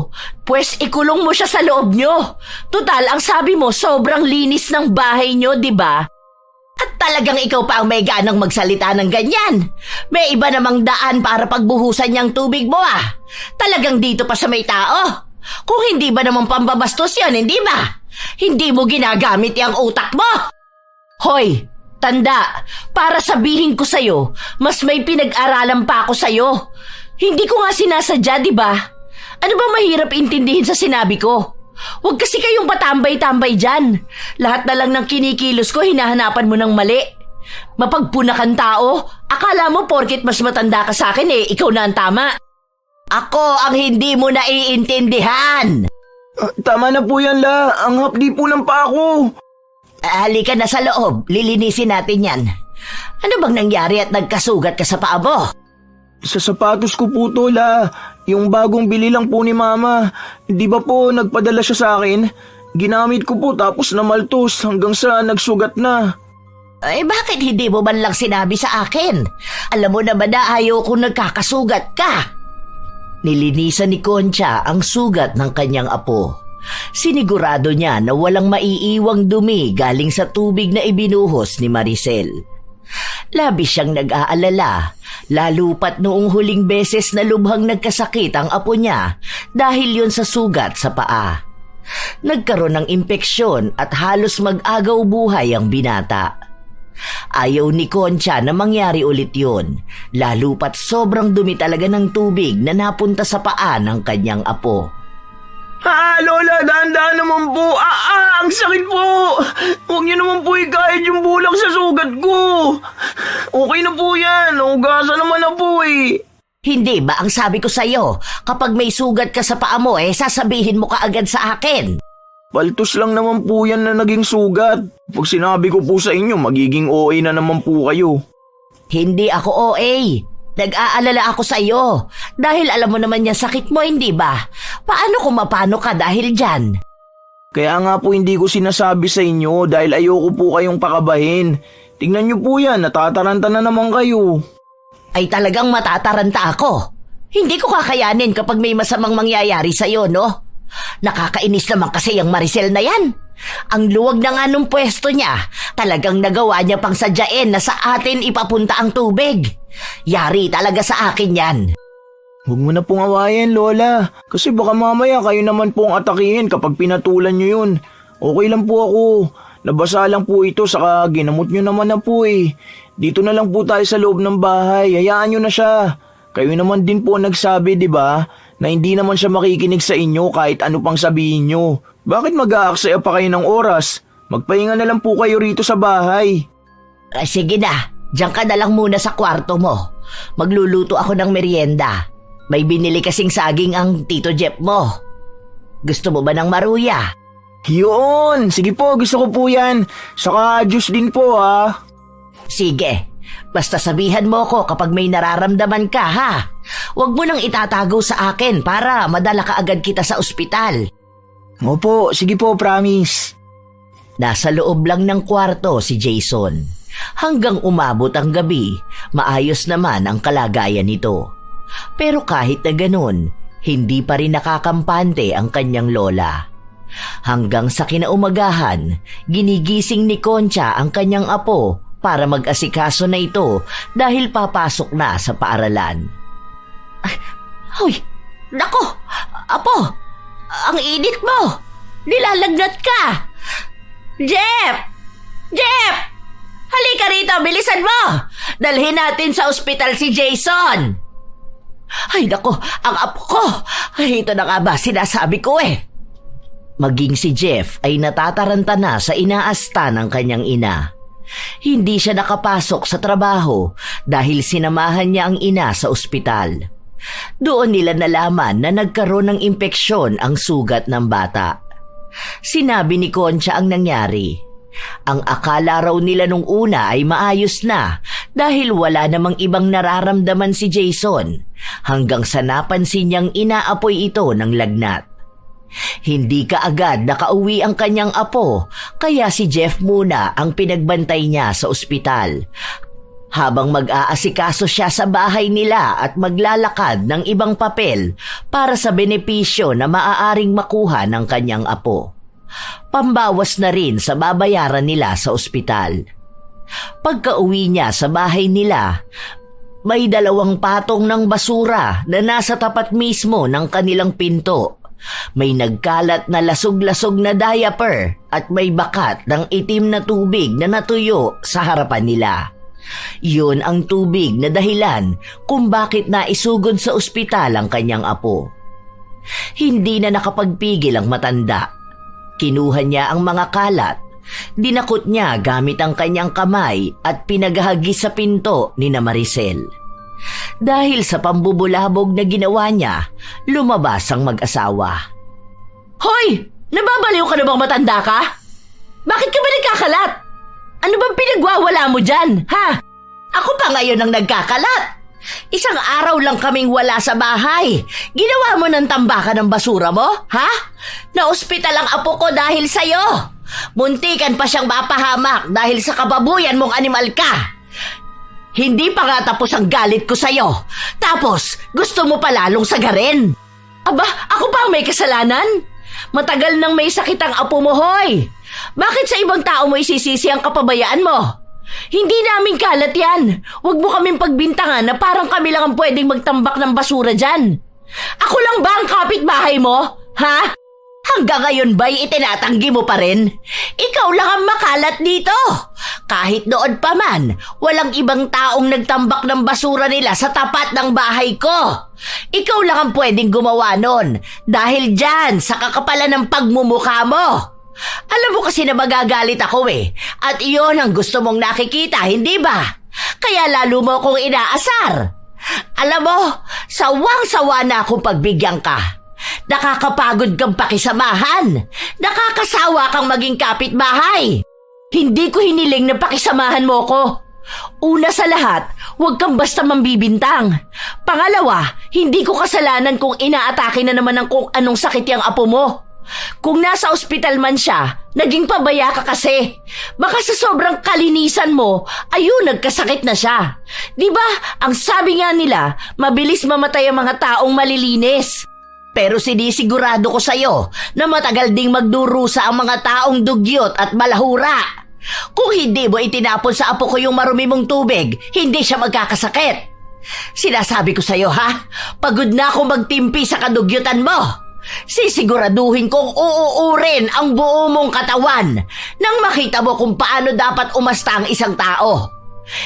pues ikulong mo siya sa loob nyo. Tutal, ang sabi mo, sobrang linis ng bahay nyo, di ba? At talagang ikaw pa ang may ganang magsalita ng ganyan. May iba namang daan para pagbuhusan niyang tubig mo Talagang dito pa sa may tao. Kung hindi ba naman pambabastos yan, hindi ba? Hindi mo ginagamit yung utak mo. Hoy, tanda, para sabihin ko sa'yo, mas may pinag-aralan pa ako sa'yo. Hindi ko nga sinasadya, di ba? Ano ba mahirap intindihin sa sinabi ko? Huwag kasi kayong patambay-tambay dyan. Lahat na lang ng kinikilos ko, hinahanapan mo ng mali. Mapagpunakan tao, akala mo porket mas matanda ka sa akin ikaw na ang tama. Ako ang hindi mo naiintindihan. Tama na po yan, Ang hapdi po ng pa ako. Halika na sa loob, lilinisin natin yan. Ano bang nangyari at nagkasugat ka sa paa mo? Sa sapatos ko po to, Yung bagong bili lang po ni Mama. Di ba po nagpadala siya sa akin? Ginamit ko po tapos namaltos hanggang sa nagsugat na. Bakit hindi mo man lang sinabi sa akin? Alam mo naman na ayaw kong nagkakasugat ka. Nilinisan ni Concha ang sugat ng kanyang apo. Sinigurado niya na walang maiiwang dumi galing sa tubig na ibinuhos ni Maricel. Labis siyang nag-aalala, lalo pat noong huling beses na lubhang nagkasakit ang apo niya dahil yun sa sugat sa paa. Nagkaroon ng impeksyon at halos mag-agaw buhay ang binata. Ayaw ni Concha na mangyari ulit yun, lalo pat sobrang dumi talaga ng tubig na napunta sa paa ng kanyang apo. Lola, dahan-dahan naman po. Ang sakit po. Huwag niyo naman po ikahit yung bulak sa sugat ko. Okay na po yan. Hugasan naman na po Hindi ba ang sabi ko sa'yo, kapag may sugat ka sa paa mo sasabihin mo kaagad sa akin? Paltos lang naman po yan na naging sugat. Pag sinabi ko po sa inyo, magiging OA na naman po kayo. Hindi ako OA. Nag-aalala ako sa iyo. Dahil alam mo naman yung sakit mo, hindi ba? Paano kung mapano ka dahil dyan? Kaya nga po hindi ko sinasabi sa inyo dahil ayoko po kayong pakabahin. Tingnan niyo po yan, natataranta na naman kayo. Ay talagang matataranta ako. Hindi ko kakayanin kapag may masamang mangyayari sa iyo, no? Nakakainis naman kasi yung Maricel na yan. Ang luwag na nga nung pwesto niya, talagang nagawa niya pang sadyain na sa atin ipapunta ang tubig. Yari talaga sa akin yan. Huwag mo na pong awayin, Lola. Kasi baka mamaya kayo naman pong atakihin kapag pinatulan nyo yun. Okay lang po ako. Nabasa lang po ito saka ginamot nyo naman na po eh. Dito na lang po tayo sa loob ng bahay. Hayaan nyo na siya. Kayo naman din po nagsabi, di ba, na hindi naman siya makikinig sa inyo kahit ano pang sabihin nyo. Bakit mag-aaksaya pa kayo ng oras? Magpahinga na lang po kayo rito sa bahay. Sige na, diyan ka na lang muna sa kwarto mo. Magluluto ako ng merienda. May binili kasing saging ang Tito Jeff mo. Gusto mo ba ng maruya? Yun! Sige po, gusto ko po yan. Saka juice din po ha. Sige, basta sabihan mo ko kapag may nararamdaman ka ha. Huwag mo nang itatago sa akin para madala ka agad kita sa ospital. Opo, sige po, promise. Nasa loob lang ng kwarto si Jason. Hanggang umabot ang gabi, maayos naman ang kalagayan nito. Pero kahit na ganun, hindi pa rin nakakampante ang kanyang lola. Hanggang sa kinaumagahan, ginigising ni Concha ang kanyang apo para mag-asikaso na ito dahil papasok na sa paaralan. Hoy, nako, apo, ang init mo. Nilalagnat ka. Jeff! Jeff! Halika rito, bilisan mo. Dalhin natin sa ospital si Jason. Ay nako, ang apo ko. Ay, ito na nga ba sinasabi ko eh. Maging si Jeff ay natataranta na sa inaasta ng kanyang ina. Hindi siya nakapasok sa trabaho dahil sinamahan niya ang ina sa ospital. Doon nila nalaman na nagkaroon ng impeksyon ang sugat ng bata. Sinabi ni Concha ang nangyari. Ang akala raw nila nung una ay maayos na dahil wala namang ibang nararamdaman si Jason hanggang sa napansin niyang inaapoy ito ng lagnat. Hindi kaagad nakauwi ang kanyang apo kaya si Jeff muna ang pinagbantay niya sa ospital habang mag-aasikaso siya sa bahay nila at maglalakad ng ibang papel para sa benepisyo na maaaring makuha ng kanyang apo. Pambawas na rin sa babayaran nila sa ospital. Pagka-uwi niya sa bahay nila, may 2 patong ng basura na nasa tapat mismo ng kanilang pinto. May nagkalat na lasog-lasog na diaper at may bakat ng itim na tubig na natuyo sa harapan nila. Yun ang tubig na dahilan kung bakit naisugod sa ospital ang kanyang apo. Hindi na nakapagpigil ang matanda. Kinuha niya ang mga kalat, dinakot niya gamit ang kanyang kamay at pinaghahagis sa pinto ni Maricel. Dahil sa pambubulabog na ginawa niya, lumabas ang mag-asawa. Hoy! Nababaliw ka na bang matanda ka? Bakit ka ba nagkakalat? Ano bang pinagwawala mo dyan, ha? Ako pa ngayon ang nagkakalat. Isang araw lang kaming wala sa bahay. Ginawa mo ng tambakan ng basura mo, ha? Na-ospital ang apo ko dahil sa'yo. Muntikan pa siyang mapahamak dahil sa kababuyan mong animal ka. Hindi pa nga tapos ang galit ko sa'yo. Tapos, gusto mo pa lalong sagarin. Aba, ako pa ang may kasalanan? Matagal nang may sakit ang apo mo, hoy. Bakit sa ibang tao mo isisisi ang kapabayaan mo? Hindi namin kalat yan. Huwag mo kaming pagbintangan na parang kami lang ang pwedeng magtambak ng basura dyan. Ako lang ba ang kapitbahay mo? Ha? Hanggang ngayon ba'y itinatanggi mo pa rin? Ikaw lang ang makalat dito. Kahit noon pa man, walang ibang taong nagtambak ng basura nila sa tapat ng bahay ko. Ikaw lang ang pwedeng gumawa nun dahil dyan sa kakapalan ng pagmumukha mo. Alam mo kasi na magagalit ako eh. At iyon ang gusto mong nakikita, hindi ba? Kaya lalo mo akong inaasar. Alam mo, sawang-sawa na akong pagbigyan ka. Nakakapagod kang pakisamahan. Nakakasawa kang maging kapitbahay. Hindi ko hiniling na pakisamahan mo ko. Una sa lahat, huwag kang basta mambibintang. Pangalawa, hindi ko kasalanan kung inaatake na naman ng kung anong sakit yung apo mo. Kung nasa ospital man siya, naging pabaya ka kasi. Baka sa sobrang kalinisan mo, ayun, nagkasakit na siya. Diba, ang sabi nga nila, mabilis mamatay ang mga taong malilinis. Pero sinisigurado ko sa'yo na matagal ding magdurusa ang mga taong dugyot at malahura. Kung hindi mo itinapon sa apo ko yung marumi mong tubig, hindi siya magkakasakit. Sinasabi ko sa'yo ha, pagod na akong magtimpi sa kadugyutan mo. Sisiguraduhin kong uuurin ang buo mong katawan nang makita mo kung paano dapat umasta ang isang tao.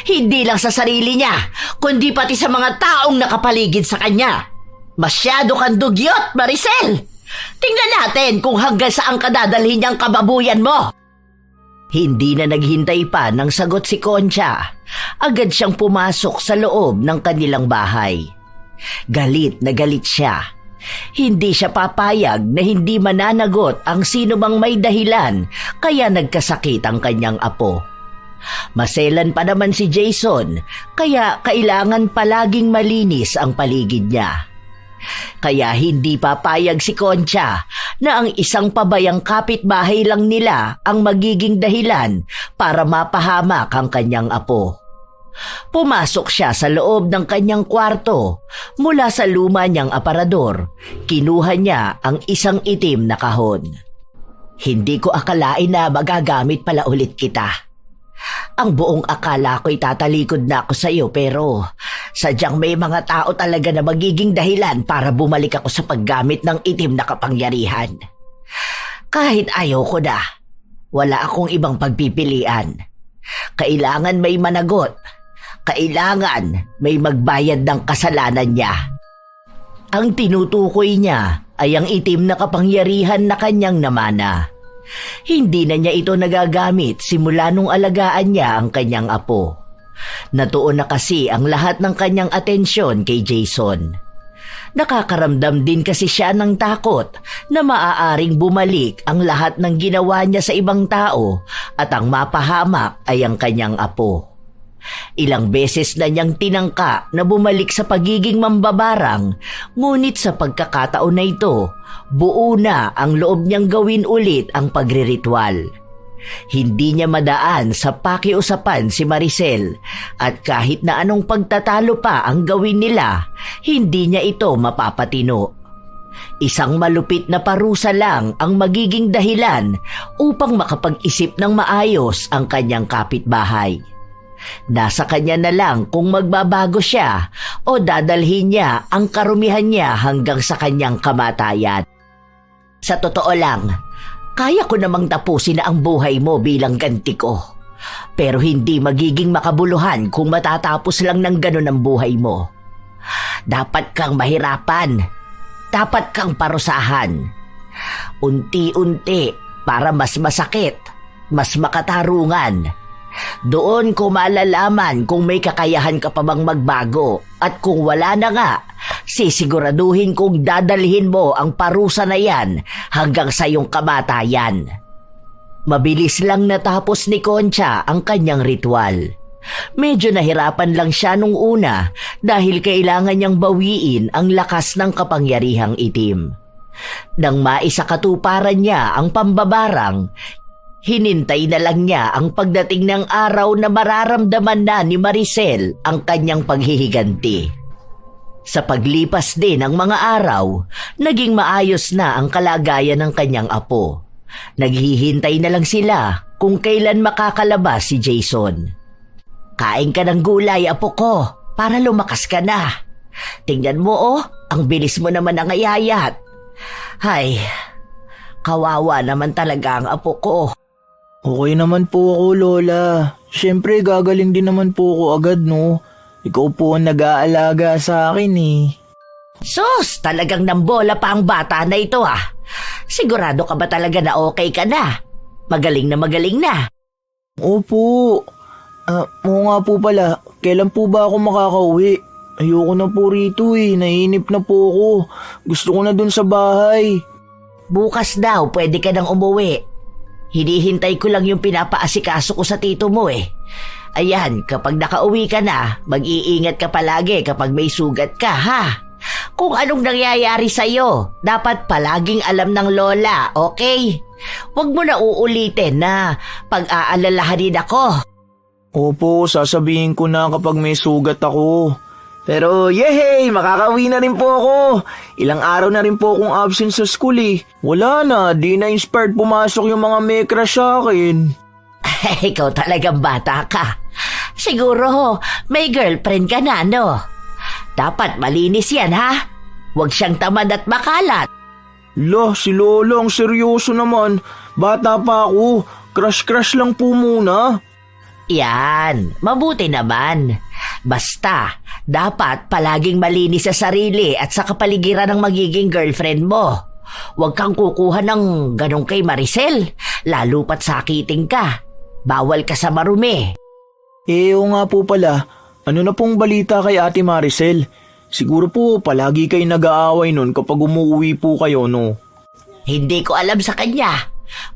Hindi lang sa sarili niya, kundi pati sa mga taong nakapaligid sa kanya. Masyado kang dugyot, Maricel! Tingnan natin kung hanggang saan kadadalhin niyang kababuyan mo. Hindi na naghintay pa ng sagot si Concha. Agad siyang pumasok sa loob ng kanilang bahay. Galit na galit siya. Hindi siya papayag na hindi mananagot ang sino mang may dahilan kaya nagkasakit ang kanyang apo. Maselan pa naman si Jason kaya kailangan palaging malinis ang paligid niya. Kaya hindi papayag si Concha na ang isang pabayang kapitbahay lang nila ang magiging dahilan para mapahamak ang kanyang apo. Pumasok siya sa loob ng kanyang kwarto. Mula sa luma niyang aparador, kinuha niya ang isang itim na kahon. Hindi ko akalain na magagamit pala ulit kita. Ang buong akala ko'y tatalikod na ako sa iyo pero sadyang may mga tao talaga na magiging dahilan para bumalik ako sa paggamit ng itim na kapangyarihan. Kahit ayaw ko na, wala akong ibang pagpipilian. Kailangan may managot. Kailangan may magbayad ng kasalanan niya. Ang tinutukoy niya ay ang itim na kapangyarihan na kanyang namana. Hindi na niya ito nagagamit simula nung alagaan niya ang kanyang apo. Natuon na kasi ang lahat ng kanyang atensyon kay Jason. Nakakaramdam din kasi siya ng takot na maaaring bumalik ang lahat ng ginawa niya sa ibang tao at ang mapahamak ay ang kanyang apo. Ilang beses na niyang tinangka na bumalik sa pagiging mambabarang, ngunit sa pagkakataon na ito, buo na ang loob niyang gawin ulit ang pagriritual. Hindi niya madaan sa pakiusapan si Maricel at kahit na anong pagtatalo pa ang gawin nila, hindi niya ito mapapatino. Isang malupit na parusa lang ang magiging dahilan upang makapag-isip ng maayos ang kanyang kapitbahay. Nasa kanya na lang kung magbabago siya o dadalhin niya ang karumihan niya hanggang sa kanyang kamatayan. Sa totoo lang, kaya ko namang tapusin na ang buhay mo bilang ganti ko. Pero hindi magiging makabuluhan kung matatapos lang ng ganun ang buhay mo. Dapat kang mahirapan. Dapat kang parusahan. Unti-unti para mas masakit, mas makatarungan. Doon ko malalaman kung may kakayahan ka pa bang magbago at kung wala na nga, sisiguraduhin kong dadalhin mo ang parusa na yan hanggang sa iyong kamatayan. Mabilis lang natapos ni Concha ang kanyang ritual. Medyo nahirapan lang siya nung una dahil kailangan niyang bawiin ang lakas ng kapangyarihang itim. Nang maisakatuparan niya ang pambabarang, hinintay na lang niya ang pagdating ng araw na mararamdaman na ni Maricel ang kanyang paghihiganti. Sa paglipas din ng mga araw, naging maayos na ang kalagayan ng kanyang apo. Naghihintay na lang sila kung kailan makakalabas si Jason. Kain ka ng gulay, apo ko, para lumakas ka na. Tingnan mo ang bilis mo naman nangayayat. Hay, kawawa naman talaga ang apo ko. Okay naman po ako, Lola. Siyempre, gagaling din naman po ako agad, no? Ikaw po ang nag-aalaga sa akin, eh. Sus, talagang nambola pa ang bata na ito, ah. Sigurado ka ba talaga na okay ka na? Magaling na. Opo. Oo nga po pala. Kailan po ba ako makakauwi? Ayoko na po rito naiinip na po ako. Gusto ko na dun sa bahay. Bukas daw, pwede ka nang umuwi. Hinihintay ko lang yung pinapaasikaso ko sa tito mo Ayan, kapag nakauwi ka na, mag-iingat ka palagi kapag may sugat ka, ha? Kung anong nangyayari sa'yo, dapat palaging alam ng lola, okay? Huwag mo na uulitin na pag-aalalahanin ako. Opo, sasabihin ko na kapag may sugat ako. Pero yehey, makakauwi na rin po ako. Ilang araw na rin po akong absent sa school Wala na, di na inspired pumasok yung mga may crush sa akin. Ikaw talagang bata ka. Siguro may girlfriend ka na, no? Dapat malinis yan, ha? Huwag siyang tamad at makalat. Lah, si Lola ang seryoso naman. Bata pa ako, crush-crush lang po muna. Yan, mabuti naman. Basta, dapat palaging malinis sa sarili at sa kapaligiran ng magiging girlfriend mo. Huwag kang kukuha ng ganong kay Maricel, lalo pat sakitin ka. Bawal ka sa marumi. Oo nga po pala, ano na pong balita kay Ate Maricel? Siguro po palagi kayo nag-aaway nun kapag umuwi po kayo, no? Hindi ko alam sa kanya.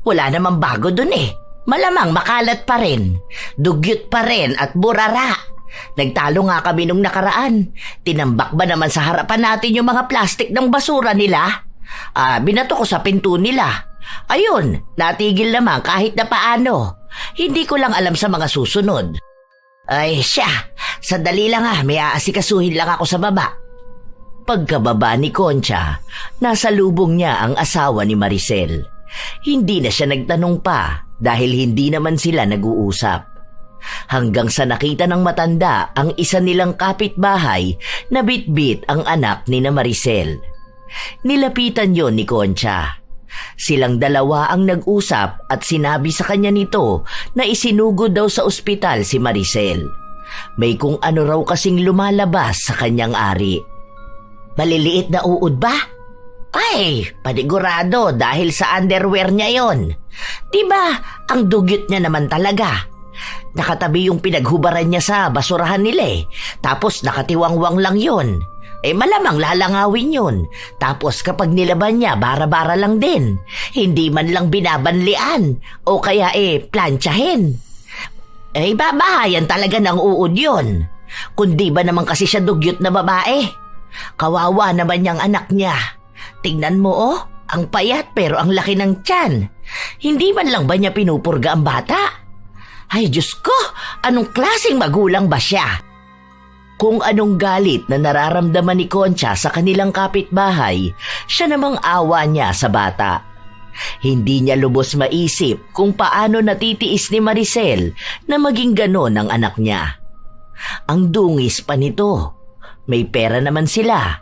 Wala namang bago dun Malamang makalat pa rin, dugyot pa rin at burara. Nagtalo nga kami nung nakaraan. Tinambak ba naman sa harapan natin yung mga plastik ng basura nila? Binato ko sa pinto nila. Ayun, natigil naman kahit na paano. Hindi ko lang alam sa mga susunod. Ay siya, sandali lang may aasikasuhin lang ako sa baba. Pagkababa ni Concha, nasa lubong niya ang asawa ni Maricel. Hindi na siya nagtanong pa dahil hindi naman sila nag-uusap. Hanggang sa nakita ng matanda ang isa nilang kapitbahay na bitbit ang anak ni na Maricel. Nilapitan yon ni Concha. Silang dalawa ang nag-usap at sinabi sa kanya nito na isinugod daw sa ospital si Maricel. May kung ano raw kasing lumalabas sa kanyang ari. Maliliit na uod ba? Ay, panigurado dahil sa underwear niya yon. Diba, ang dugyot niya naman talaga. Nakatabi yung pinaghubaran niya sa basurahan nila tapos nakatiwangwang lang yon. Malamang lalangawin yun. Tapos kapag nilaban niya, bara-bara lang din. Hindi man lang binabanlian o kaya plantsahin. Babahayan talaga ng uod yun. Kundi ba naman kasi siya dugyot na babae? Kawawa naman niyang anak niya. Tingnan mo ang payat pero ang laki ng tiyan. Hindi man lang ba niya pinupurga ang bata? Ay Diyos ko, anong klaseng magulang ba siya? Kung anong galit na nararamdaman ni Concha sa kanilang kapitbahay, siya namang awa niya sa bata. Hindi niya lubos maisip kung paano natitiis ni Maricel na maging ganon ang anak niya. Ang dungis pa nito. May pera naman sila.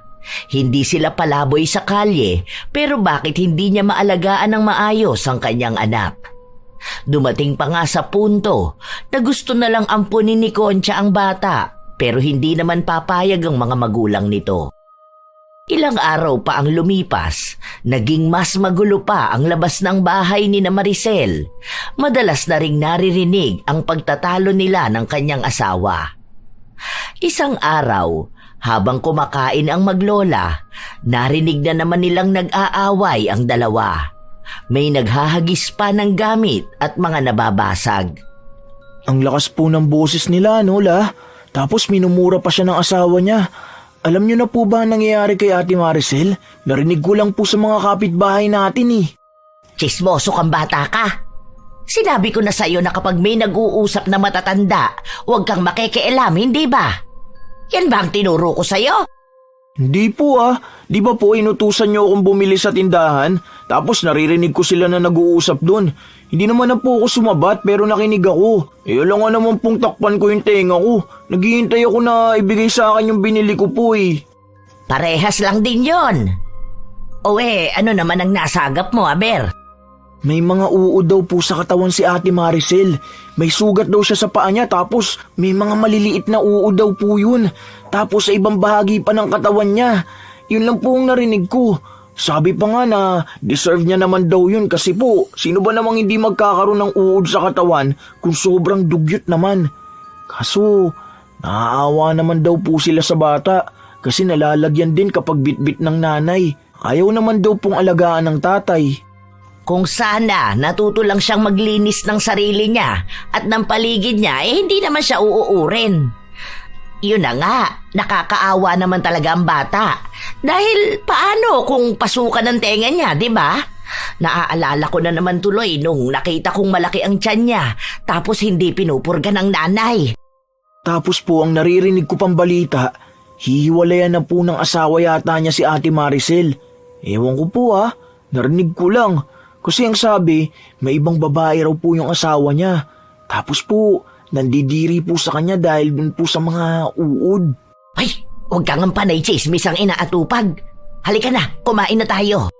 Hindi sila palaboy sa kalye, pero bakit hindi niya maalagaan ng maayos ang kanyang anak? Dumating pa nga sa punto na gusto na lang ampunin ni Concha ang bata, pero hindi naman papayag ang mga magulang nito. Ilang araw pa ang lumipas, naging mas magulo pa ang labas ng bahay ni na Maricel. Madalas na ring naririnig ang pagtatalo nila ng kanyang asawa. Isang araw, habang kumakain ang maglola, narinig na naman nilang nag-aaway ang dalawa. May naghahagis pa ng gamit at mga nababasag. Ang lakas po ng boses nila, Lola. Tapos minumura pa siya ng asawa niya. Alam niyo na po ba ang nangyayari kay Ate Maricel? Narinig ko lang po sa mga kapitbahay natin Chismoso kang bata ka. Sinabi ko na sa'yo na kapag may nag-uusap na matatanda, huwag kang makikialam, hindi ba? Yan ba ang tinuro ko sa'yo? Hindi po Di ba po inutusan niyo akong bumili sa tindahan? Tapos naririnig ko sila na nag-uusap doon. Hindi naman na po ako sumabat pero nakinig ako. Alam nga naman pong takpan ko yung tenga ko. Naghihintay ako na ibigay sa akin yung binili ko po Parehas lang din yon. Ano naman ang nasagap mo, Aber? May mga uod daw po sa katawan si Ate Maricel. May sugat daw siya sa paa niya tapos may mga maliliit na uod daw po yun. Tapos sa ibang bahagi pa ng katawan niya. Yun lang po ang narinig ko. Sabi pa nga na deserve niya naman daw yun kasi po sino ba namang hindi magkakaroon ng uod sa katawan kung sobrang dugyot naman. Kaso Naaawa naman daw po sila sa bata kasi nalalagyan din kapag bitbit ng nanay. Ayaw naman daw pong alagaan ng tatay. Kung sana natuto lang siyang maglinis ng sarili niya at ng paligid niya, hindi naman siya uuurin. Yun na nga, nakakaawa naman talaga ang bata. Dahil paano kung pasukan ng tenga niya, di ba? Naaalala ko na naman tuloy nung nakita kong malaki ang tiyan niya tapos hindi pinupurga ng nanay. Tapos po ang naririnig ko pang balita, hihiwalayan na po ng asawa yata niya si Ate Maricel. Ewan ko po narinig ko lang. Kasi ang sabi, may ibang babae raw po yung asawa niya. Tapos po, nandidiri po sa kanya dahil dun po sa mga uod. Ay, huwag kang panay chismis ang inaatupag. Halika na, kumain na tayo.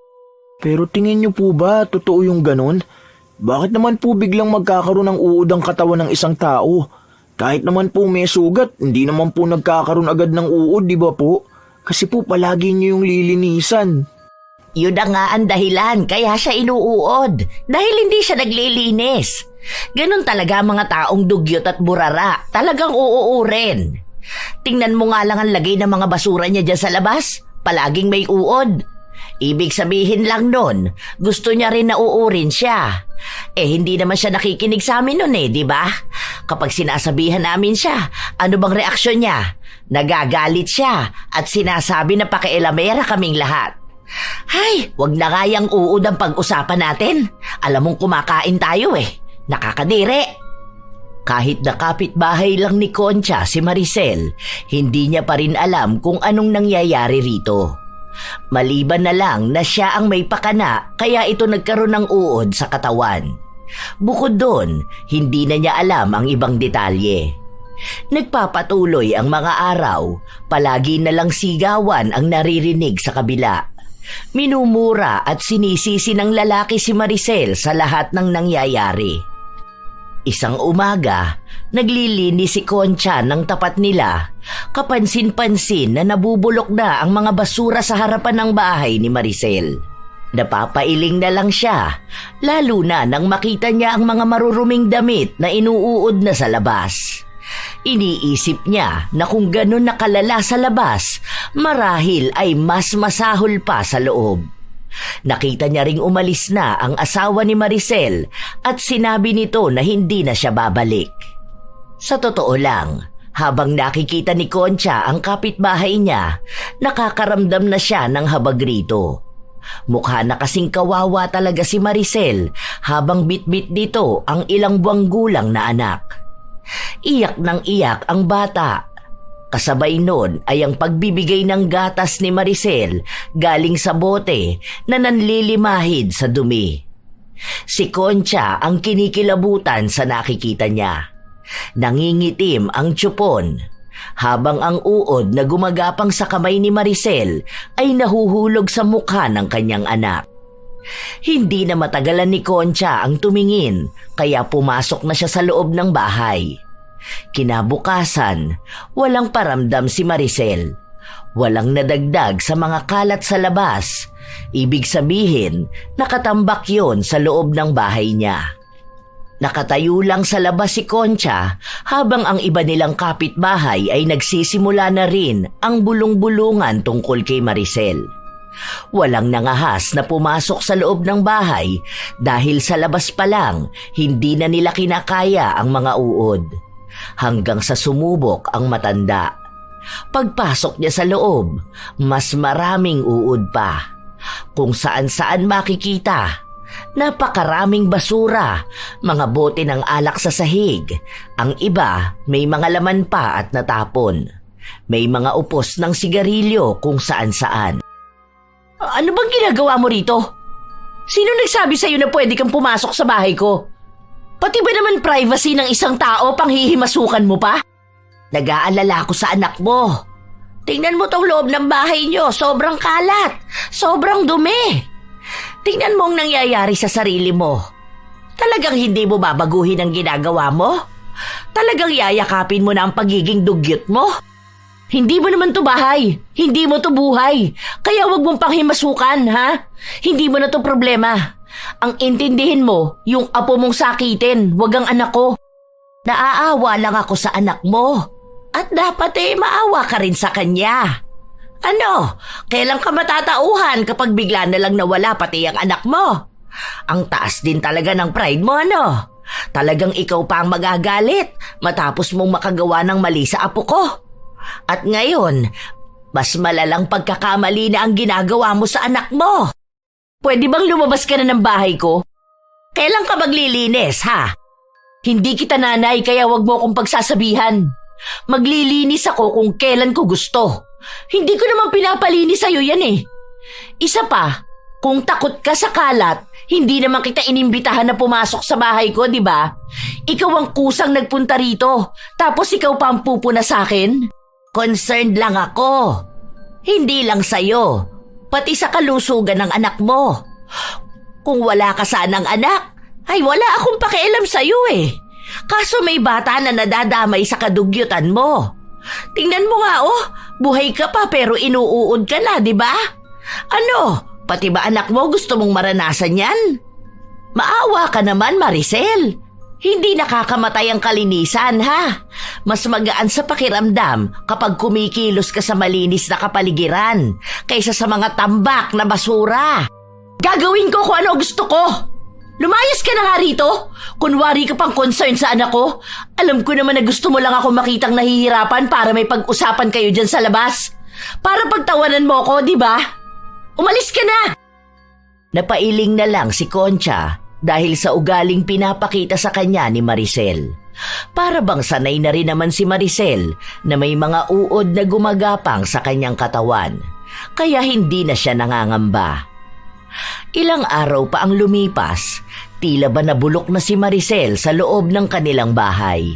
Pero tingin niyo po ba, totoo yung ganun? Bakit naman po biglang magkakaroon ng uod ang katawan ng isang tao? Kahit naman po may sugat, hindi naman po nagkakaroon agad ng uod, di ba po? Kasi po palagi niyo yung lilinisan. Yun na nga ang dahilan kaya siya inuuod. Dahil hindi siya naglilinis. Ganon talaga mga taong dugyot at burara. Talagang uuurin. Tingnan mo nga lang ang lagay ng mga basura niya dyan sa labas. Palaging may uod. Ibig sabihin lang nun, gusto niya rin na uurin siya. Hindi naman siya nakikinig sa amin nun di ba? Kapag sinasabihan namin siya, ano bang reaksyon niya? Nagagalit siya at sinasabi na pakialamera kaming lahat. Hay, wag na nga yang uod ang pag-usapan natin. Alam mong kumakain tayo Nakakadiri. Kahit na kapitbahay lang ni Concha si Maricel, hindi niya pa rin alam kung anong nangyayari rito. Maliban na lang na siya ang may pakana kaya ito nagkaroon ng uod sa katawan. Bukod doon, hindi na niya alam ang ibang detalye. Nagpapatuloy ang mga araw, palagi na lang sigawan ang naririnig sa kabila. Minumura at sinisisi ng lalaki si Maricel sa lahat ng nangyayari. Isang umaga, naglilinis si Concha ng tapat nila. Kapansin-pansin na nabubulok na ang mga basura sa harapan ng bahay ni Maricel. Napapailing na lang siya, lalo na nang makita niya ang mga maruruming damit na inuuod na sa labas. Iniisip niya na kung ganun nakalala sa labas, marahil ay mas masahol pa sa loob. Nakita niya ring umalis na ang asawa ni Maricel at sinabi nito na hindi na siya babalik. Sa totoo lang, habang nakikita ni Concha ang kapitbahay niya, nakakaramdam na siya ng habag rito. Mukha na kasing kawawa talaga si Maricel habang bitbit dito ang ilang buwang gulang na anak. Iyak ng iyak ang bata. Kasabay nun ay ang pagbibigay ng gatas ni Maricel galing sa bote na nanlilimahid sa dumi. Si Concha ang kinikilabutan sa nakikita niya. Nangingitim ang tiyupon, habang ang uod na gumagapang sa kamay ni Maricel ay nahuhulog sa mukha ng kanyang anak. Hindi na matagalan ni Concha ang tumingin kaya pumasok na siya sa loob ng bahay. Kinabukasan, walang paramdam si Maricel. Walang nadagdag sa mga kalat sa labas. Ibig sabihin, nakatambak yon sa loob ng bahay niya. Nakatayo lang sa labas si Concha habang ang iba nilang kapitbahay ay nagsisimula na rin ang bulong-bulungan tungkol kay Maricel. Walang nangahas na pumasok sa loob ng bahay dahil sa labas pa lang hindi na nila kinakaya ang mga uod. Hanggang sa sumubok ang matanda. Pagpasok niya sa loob, mas maraming uod pa. Kung saan-saan makikita. Napakaraming basura, mga bote ng alak sa sahig. Ang iba may mga laman pa at natapon. May mga upos ng sigarilyo kung saan-saan. Ano bang ginagawa mo rito? Sino nagsabi sa'yo na pwede kang pumasok sa bahay ko? Pati ba naman privacy ng isang tao pang hihimasukan mo pa? Nag-aalala ko sa anak mo. Tingnan mo tong loob ng bahay niyo, sobrang kalat, sobrang dumi. Tingnan mo ang nangyayari sa sarili mo. Talagang hindi mo babaguhin ang ginagawa mo? Talagang yayakapin mo na ang pagiging dugyot mo? Hindi mo naman to bahay. Hindi mo to buhay. Kaya wag mong panghimasukan, ha? Hindi mo na to problema. Ang intindihin mo, yung apo mong sakitin, wag ang anak ko. Naaawa lang ako sa anak mo. At dapat maawa ka rin sa kanya. Ano, kailan ka matatauhan kapag bigla na lang nawala pati ang anak mo? Ang taas din talaga ng pride mo, ano? Talagang ikaw pa ang magagalit matapos mong makagawa ng mali sa apo ko. At ngayon, mas malalang pagkakamali na ang ginagawa mo sa anak mo. Pwede bang lumabas ka na ng bahay ko? Kailan ka maglilinis, ha? Hindi kita nanay kaya wag mo akong pagsasabihan. Maglilinis ako kung kailan ko gusto. Hindi ko naman pinapalinis sa'yo yan eh. Isa pa, kung takot ka sa kalat, hindi naman kita inimbitahan na pumasok sa bahay ko, di ba? Ikaw ang kusang nagpunta rito, tapos ikaw pa ang pupuna sa akin? Concerned lang ako. Hindi lang sa'yo, pati sa kalusugan ng anak mo. Kung wala ka sanang anak, ay wala akong pakialam sa'yo eh. Kaso may bata na nadadamay sa kadugyutan mo. Tingnan mo nga buhay ka pa pero inuuod ka na, di ba? Ano, pati ba anak mo gusto mong maranasan yan? Maawa ka naman, Maricel. Hindi nakakamatay ang kalinisan, ha? Mas magaan sa pakiramdam kapag kumikilos ka sa malinis na kapaligiran kaysa sa mga tambak na basura. Gagawin ko kung ano gusto ko. Lumayas ka na nga rito. Kunwari ka pang concern sa anak ko. Alam ko naman na gusto mo lang ako makitang nahihirapan para may pag-usapan kayo dyan sa labas. Para pagtawanan mo ko, di ba? Umalis ka na! Napailing na lang si Concha dahil sa ugaling pinapakita sa kanya ni Maricel. Para bang sanay na rin naman si Maricel na may mga uod na gumagapang sa kanyang katawan. Kaya hindi na siya nangangamba. Ilang araw pa ang lumipas, tila ba nabulok na si Maricel sa loob ng kanilang bahay.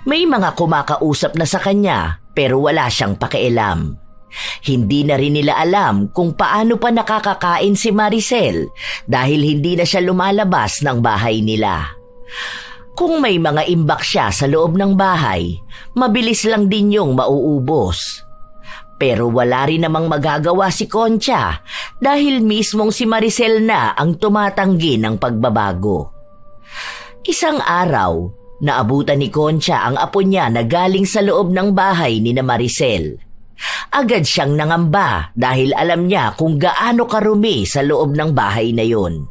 May mga kumakausap na sa kanya pero wala siyang pakialam. Hindi na rin nila alam kung paano pa nakakakain si Maricel dahil hindi na siya lumalabas ng bahay nila. Kung may mga imbak siya sa loob ng bahay, mabilis lang din yung mauubos. Pero wala rin namang magagawa si Concha dahil mismong si Maricel na ang tumatanggi ng pagbabago. Isang araw, naabutan ni Concha ang apo niya na galing sa loob ng bahay ni na Maricel. Agad siyang nangamba dahil alam niya kung gaano karumi sa loob ng bahay na yun.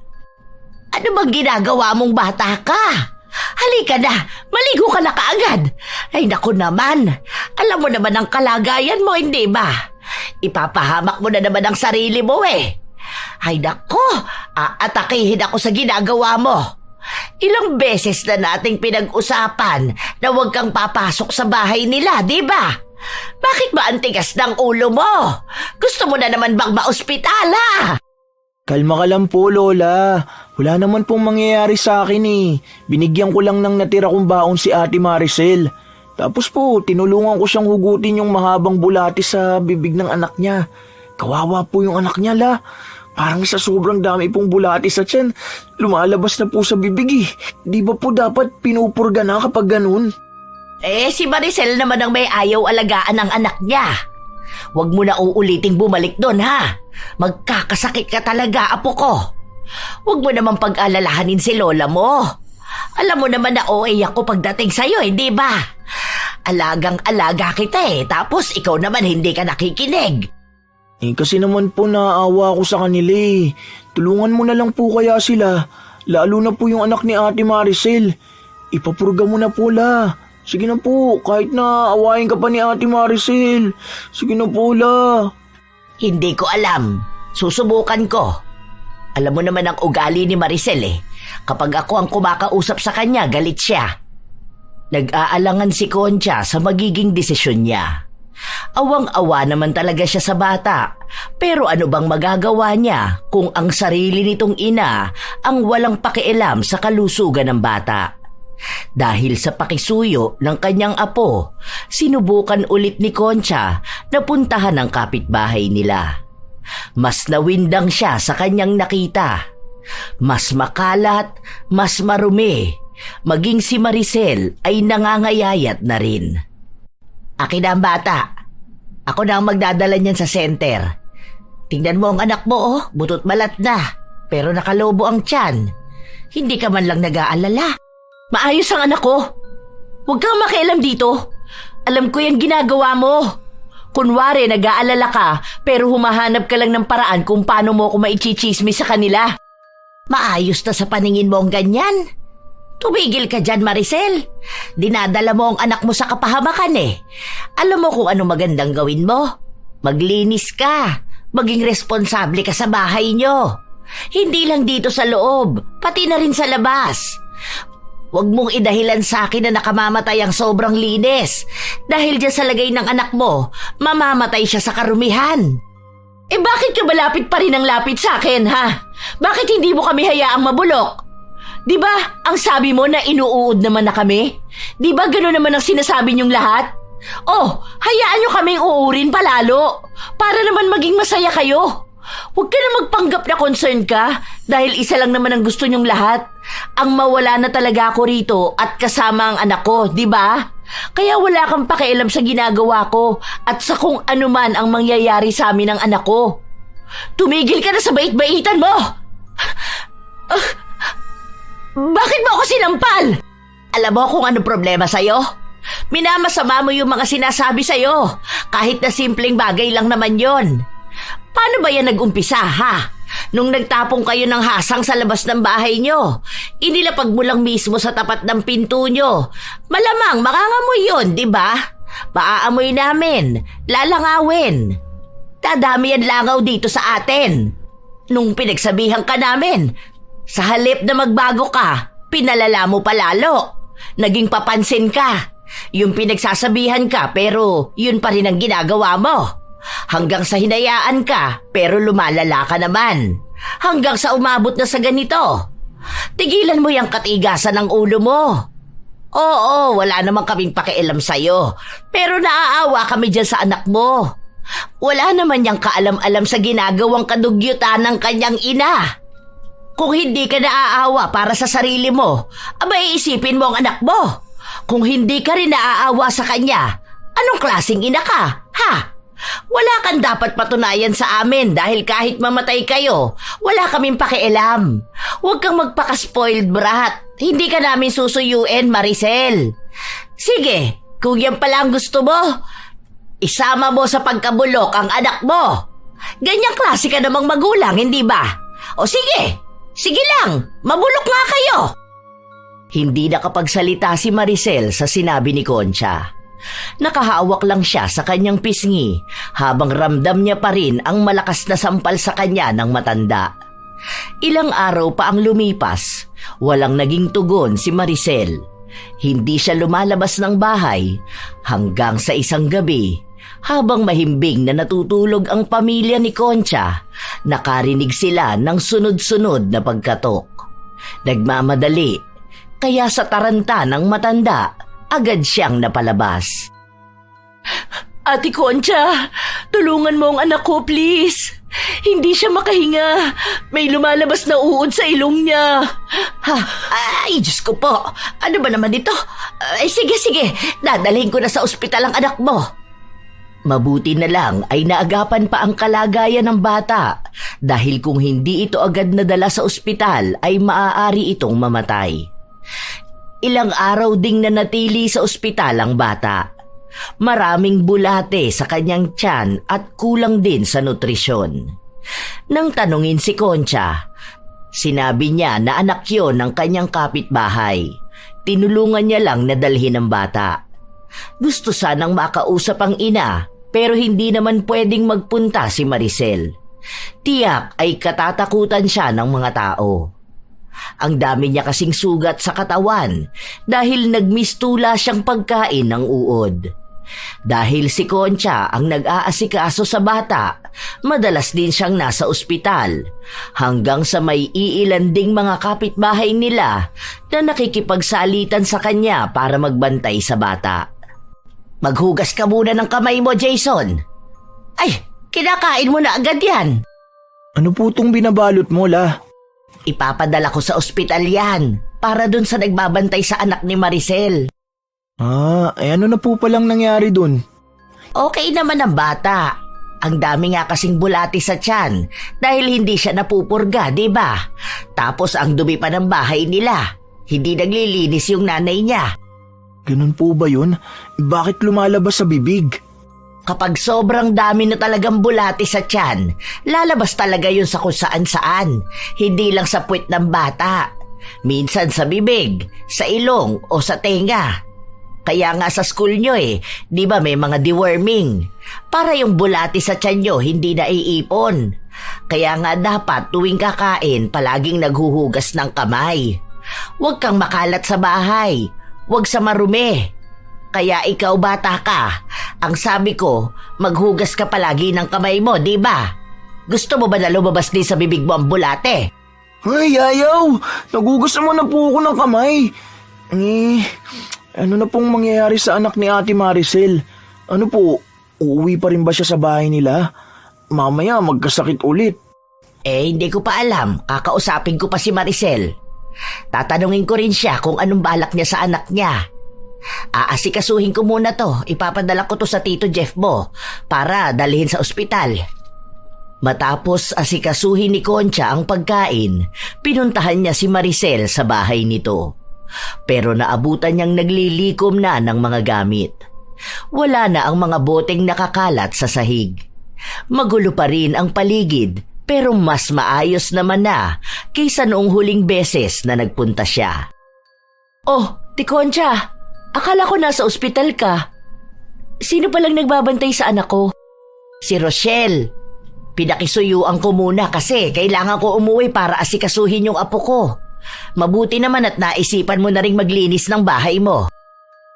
Ano bang ginagawa mong bata ka? Halika na, maligo ka na kaagad. Ay naku naman, alam mo naman ang kalagayan mo, hindi ba? Ipapahamak mo na naman ang sarili mo eh. Ay naku, aatakihin ako sa ginagawa mo. Ilang beses na nating pinag-usapan na huwag kang papasok sa bahay nila, di ba? Bakit ba ang tigas ng ulo mo? Gusto mo na naman bang maospitala? Kalma ka lang po, Lola. Wala naman pong mangyayari sa akin eh. Binigyan ko lang ng natira kong baon si Ate Maricel. Tapos po, tinulungan ko siyang hugutin yung mahabang bulati sa bibig ng anak niya. Kawawa po yung anak niya, la. Parang sa sobrang dami pong bulati sa tiyan, lumalabas na po sa bibig eh. Di ba po dapat pinupurga na kapag ganun? Si Maricel naman ang may ayaw alagaan ng anak niya. Huwag mo na uuliting bumalik doon, ha? Magkakasakit ka talaga, apo ko. Huwag mo naman pag-alalahanin si lola mo. Alam mo naman na OA ako pagdating sa'yo, hindi ba? Alagang-alaga kita tapos ikaw naman hindi ka nakikinig. Kasi naman po naaawa ako sa kanila eh. Tulungan mo na lang po kaya sila. Lalo na po yung anak ni Ate Maricel. Ipapurga mo na po, la. Sige na po, kahit na awayin ka pa ni Ate Maricel. Sige na po, la. Hindi ko alam. Susubukan ko. Alam mo naman ang ugali ni Maricel Kapag ako ang kumakausap sa kanya, galit siya. Nag-aalangan si Concha sa magiging desisyon niya. Awang-awa naman talaga siya sa bata. Pero ano bang magagawa niya kung ang sarili nitong ina ang walang pakialam sa kalusugan ng bata? Dahil sa pakisuyo ng kanyang apo, sinubukan ulit ni Concha na puntahan ang kapitbahay nila. Mas nawindang siya sa kanyang nakita. Mas makalat, mas marumi. Maging si Maricel ay nangangayayat na rin. Akin na ang bata. Ako na ang magdadala niyan sa center. Tingnan mo ang anak mo, butot balat na. Pero nakalobo ang tiyan. Hindi ka man lang nag-aalala. Maayos ang anak ko. Huwag kang makialam dito. Alam ko yung ginagawa mo. Kunwari, nag-aalala ka, pero humahanap ka lang ng paraan kung paano mo ako maichichismis sa kanila. Maayos na sa paningin mo ang ganyan. Tumigil ka dyan, Maricel. Dinadala mo ang anak mo sa kapahamakan eh. Alam mo kung ano magandang gawin mo? Maglinis ka. Maging responsable ka sa bahay nyo. Hindi lang dito sa loob, pati na rin sa labas. Huwag mong idahilan sa akin na nakamamatay ang sobrang linis. Dahil dyan sa lagay ng anak mo, mamamatay siya sa karumihan. Eh bakit ka ba lapit pa rin ang lapit sa akin, ha? Bakit hindi mo kami hayaang mabulok? Di ba ang sabi mo na inuuod naman na kami? Di ba gano'n naman ang sinasabi niyong lahat? Oh, hayaan niyo kaming uurin palalo. Para naman maging masaya kayo. Huwag ka na magpanggap na concern ka dahil isa lang naman ang gusto niyong lahat. Ang mawala na talaga ako rito at kasama ang anak ko, di ba? Kaya wala kang pakialam sa ginagawa ko at sa kung ano man ang mangyayari sa amin ng anak ko. Tumigil ka na sa bait-baitan mo! Bakit mo ako sinampal? Alam mo kung ano problema sa'yo? Minamasama mo yung mga sinasabi sa'yo kahit na simpleng bagay lang naman yon. Paano ba yan nag-umpisa, ha? Nung nagtapong kayo ng hasang sa labas ng bahay nyo, inilapag mo lang mismo sa tapat ng pinto nyo. Malamang makangamoy yun, di ba? Paaamoy namin, lalangawin. Dadami yan langaw dito sa atin. Nung pinagsabihan ka namin, sa halip na magbago ka, pinalala mo palalo. Naging papansin ka. Yung pinagsasabihan ka pero yun pa rin ang ginagawa mo. Hanggang sa hinayaan ka, pero lumalala ka naman. Hanggang sa umabot na sa ganito. Tigilan mo yung katigasan ng ulo mo. Oo, wala namang kaming pakialam sa'yo. Pero naaawa kami dyan sa anak mo. Wala naman yung kaalam-alam sa ginagawang kadugyutan ng kanyang ina. Kung hindi ka naaawa para sa sarili mo, abay isipin mo ang anak mo. Kung hindi ka rin naaawa sa kanya, anong klaseng ina ka, ha? Wala kang dapat patunayan sa amin dahil kahit mamatay kayo, wala kaming pakialam. Huwag kang magpaka-spoiled brat. Hindi ka namin susuyuin, Maricel. Sige, kung yan pala ang gusto mo, isama mo sa pagkabulok ang anak mo. Ganyang klase ka namang magulang, hindi ba? O sige, sige lang, mabulok nga kayo. Hindi nakapagsalita si Maricel sa sinabi ni Concha. Nakahawak lang siya sa kanyang pisngi habang ramdam niya pa rin ang malakas na sampal sa kanya ng matanda. Ilang araw pa ang lumipas, walang naging tugon si Maricel. Hindi siya lumalabas ng bahay hanggang sa isang gabi. Habang mahimbing na natutulog ang pamilya ni Concha, nakarinig sila ng sunod-sunod na pagkatok. Nagmamadali, kaya sa taranta ng matanda, agad siyang napalabas. Ate Concha, tulungan mo ang anak ko, please. Hindi siya makahinga. May lumalabas na uod sa ilong niya. Ay, Diyos ko po. Ano ba naman ito? Sige. Dadalhin ko na sa ospital ang anak mo. Mabuti na lang ay naagapan pa ang kalagayan ng bata dahil kung hindi ito agad nadala sa ospital ay maaari itong mamatay. Ilang araw ding nanatili sa ospital ang bata. Maraming bulate sa kanyang tiyan at kulang din sa nutrisyon. Nang tanungin si Concha, sinabi niya na anak yon ng kanyang kapitbahay. Tinulungan niya lang na dalhin ang bata. Gusto sanang makausap ang ina pero hindi naman pwedeng magpunta si Maricel. Tiyak ay katatakutan siya ng mga tao. Ang dami niya kasing sugat sa katawan dahil nagmistula siyang pagkain ng uod. Dahil si Concha ang nag-aasikaso sa bata, madalas din siyang nasa ospital hanggang sa may iilan ding mga kapitbahay nila na nakikipagsalitan sa kanya para magbantay sa bata. Maghugas ka muna ng kamay mo, Jason. Ay, kinakain mo na agad yan. Ano po itong binabalot mo, La? Ipapadala ko sa ospital yan para dun sa nagbabantay sa anak ni Maricel. Ano na po palang nangyari dun? Okay naman ang bata. Ang dami nga kasing bulati sa tiyan dahil hindi siya napupurga, di ba? Tapos ang dumi pa ng bahay nila. Hindi naglilinis yung nanay niya. Ganun po ba yun? Bakit lumalabas sa bibig? Kapag sobrang dami na talagang bulati sa tiyan, lalabas talaga yun sa kung saan-saan. Hindi lang sa puwet ng bata. Minsan sa bibig, sa ilong o sa tenga. Kaya nga sa school nyo di ba may mga deworming? Para yung bulati sa tiyan nyo hindi na iipon. Kaya nga dapat tuwing kakain palaging naghuhugas ng kamay. Huwag kang makalat sa bahay. Huwag sa marumi. Kaya ikaw bata ka, ang sabi ko, maghugas ka palagi ng kamay mo, di ba? Gusto mo ba na lumabas din sa bibig mo ang bulate? Ay, ayaw! Nagugas naman na po ako ng kamay. Ano na pong mangyayari sa anak ni Ate Maricel? Ano po, uuwi pa rin ba siya sa bahay nila? Mamaya magkasakit ulit. Hindi ko pa alam. Kakausapin ko pa si Maricel. Tatanungin ko rin siya kung anong balak niya sa anak niya. Aasikasuhin ko muna to. Ipapadala ko to sa Tito Jeff mo para dalhin sa ospital. Matapos asikasuhin ni Concha ang pagkain, pinuntahan niya si Maricel sa bahay nito. Pero naabutan niyang naglilikom na ng mga gamit. Wala na ang mga boteng nakakalat sa sahig. Magulo pa rin ang paligid pero mas maayos naman na kaysa noong huling beses na nagpunta siya. Oh, Ti Concha! Akala ko nasa ospital ka. Sino palang nagbabantay sa anak ko? Si Rochelle. Pinakisuyuan ko muna kasi kailangan ko umuwi para asikasuhin yung apo ko. Mabuti naman at naisipan mo na ring maglinis ng bahay mo.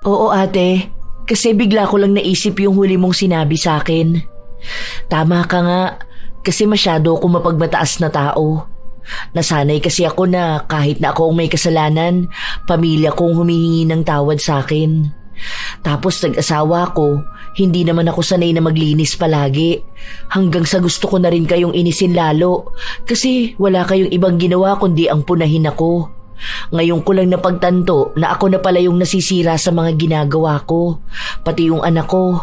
Oo ate, kasi bigla ko lang naisip yung huli mong sinabi sa akin. Tama ka nga, kasi masyado ako mapagmataas na tao. Nasanay kasi ako na kahit na ako ang may kasalanan, pamilya kong humihingi ng tawad sa akin. Tapos nag-asawa ko, hindi naman ako sanay na maglinis palagi. Hanggang sa gusto ko na rin kayong inisin lalo kasi wala kayong ibang ginawa kundi ang punahin ako. Ngayon ko lang napagtanto na ako na pala yung nasisira sa mga ginagawa ko, pati yung anak ko.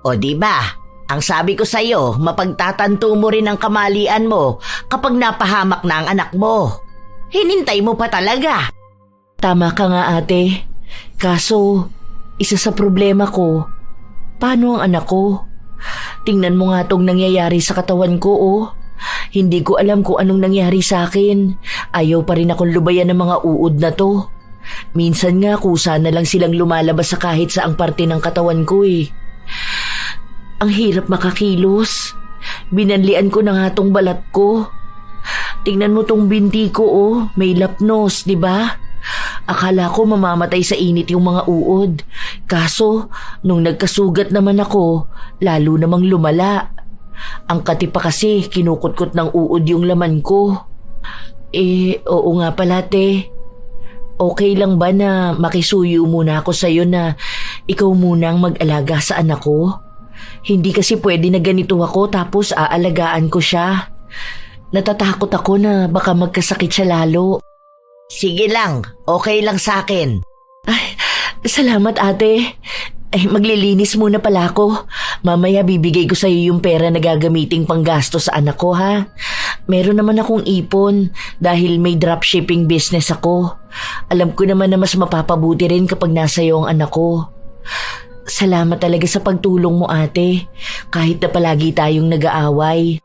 O diba? Ang sabi ko sa'yo, mapagtatanto mo rin ang kamalian mo kapag napahamak na ang anak mo. Hinintay mo pa talaga. Tama ka nga ate. Kaso, isa sa problema ko, paano ang anak ko? Tingnan mo nga tong nangyayari sa katawan ko Hindi ko alam kung anong nangyari sa akin. Ayaw pa rin akong lubayan ng mga uod na to. Minsan nga kusa na lang silang lumalabas sa kahit saang parte ng katawan ko Ang hirap makakilos. Binanlian ko na nga tong balat ko. Tingnan mo tong binti ko may lapnos, di ba? Akala ko mamamatay sa init yung mga uod. Kaso, nung nagkasugat naman ako, lalo namang lumala. Ang kati pa kasi, kinukutkot ng uod yung laman ko. Oo nga pala, te. Okay lang ba na makisuyo muna ako sa'yo na ikaw muna ang mag-alaga sa anak ko? Hindi kasi pwede na ganito ako tapos aalagaan ko siya. Natatakot ako na baka magkasakit siya lalo. Sige lang, okay lang sa akin. Ay, salamat ate. Maglilinis muna pala ako. Mamaya bibigay ko sa iyo yung pera na gagamiting panggasto sa anak ko ha. Meron naman akong ipon dahil may dropshipping business ako. Alam ko naman na mas mapapabuti rin kapag nasa iyo ang anak ko. Salamat talaga sa pagtulong mo ate, kahit na palagi tayong nag-aaway.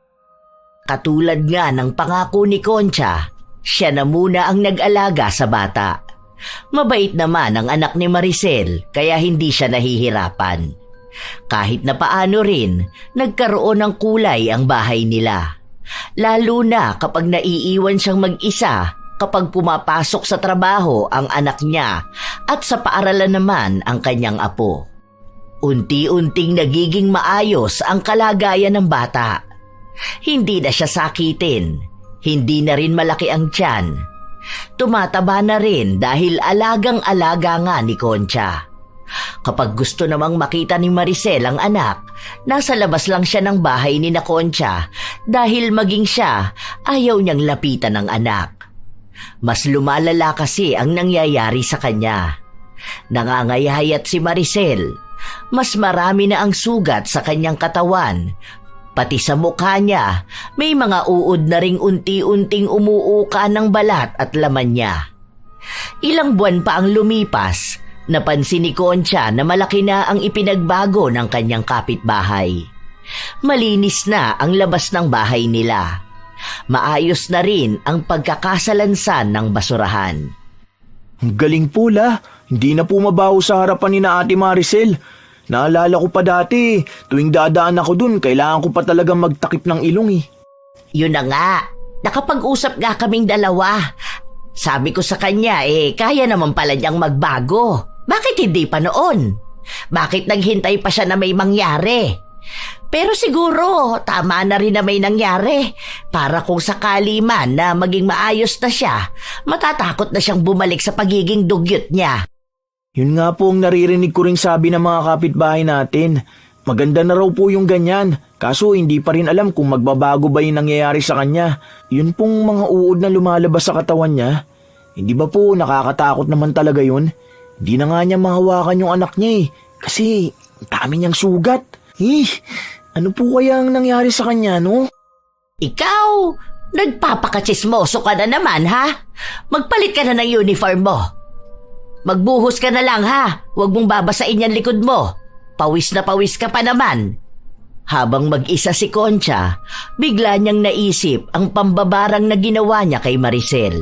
Katulad nga ng pangako ni Concha, siya na muna ang nag-alaga sa bata. Mabait naman ang anak ni Maricel kaya hindi siya nahihirapan. Kahit na paano rin, nagkaroon ng kulay ang bahay nila. Lalo na kapag naiiwan siyang mag-isa kapag pumapasok sa trabaho ang anak niya at sa paaralan naman ang kanyang apo. Unti-unting nagiging maayos ang kalagayan ng bata. Hindi na siya sakitin, hindi na rin malaki ang tiyan. Tumataba na rin dahil alagang-alaga nga ni Concha. Kapag gusto namang makita ni Maricel ang anak, nasa labas lang siya ng bahay ni na Concha dahil maging siya ayaw niyang lapitan ng anak. Mas lumalala kasi ang nangyayari sa kanya. Nangangayayat si Maricel. Mas marami na ang sugat sa kanyang katawan. Pati sa mukha niya, may mga uod na ring unti-unting umuuka ng balat at laman niya. Ilang buwan pa ang lumipas, Napansin ni Concha na malaki na ang ipinagbago ng kanyang kapitbahay. Malinis na ang labas ng bahay nila. Maayos na rin ang pagkakasalansan ng basurahan. Ang galing po la, hindi na po mabaho sa harapan ni na Ate Maricel. Naalala ko pa dati, tuwing dadaan ako dun, kailangan ko pa talagang magtakip ng ilong eh. Yun na nga, nakapag-usap nga kaming dalawa. Sabi ko sa kanya kaya naman pala niyang magbago. Bakit hindi pa noon? Bakit naghintay pa siya na may mangyari? Pero siguro tama na rin na may nangyari para kung sakali man na maging maayos na siya, matatakot na siyang bumalik sa pagiging dugyot niya. Yun nga po ang naririnig ko ring sabi ng mga kapitbahay natin. Maganda na raw po yung ganyan, kaso hindi pa rin alam kung magbabago ba yung nangyayari sa kanya. Yun pong mga uod na lumalabas sa katawan niya. Hindi ba po nakakatakot naman talaga yun? Hindi na nga niya mahawakan yung anak niya kasi dami niyang sugat. Ano po kaya ang nangyari sa kanya, no? Ikaw, nagpapakatsismoso ka na naman, ha? Magpalit ka na ng uniform mo. Magbuhos ka na lang, ha? Huwag mong babasain yan likod mo. Pawis na pawis ka pa naman. Habang mag-isa si Concha, bigla niyang naisip ang pambabarang na ginawa niya kay Maricel.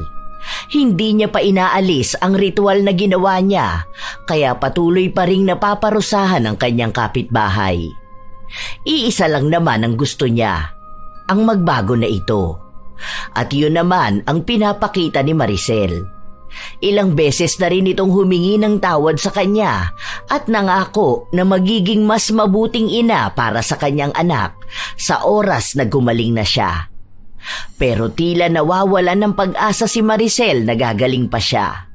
Hindi niya pa inaalis ang ritual na ginawa niya, kaya patuloy pa ring napaparusahan ang kanyang kapitbahay. Iisa lang naman ang gusto niya, ang magbago na ito. At yun naman ang pinapakita ni Maricel. Ilang beses na rin itong humingi ng tawad sa kanya at nangako na magiging mas mabuting ina para sa kanyang anak sa oras na gumaling na siya. Pero tila nawawala ng pag-asa si Maricel na gagaling pa siya.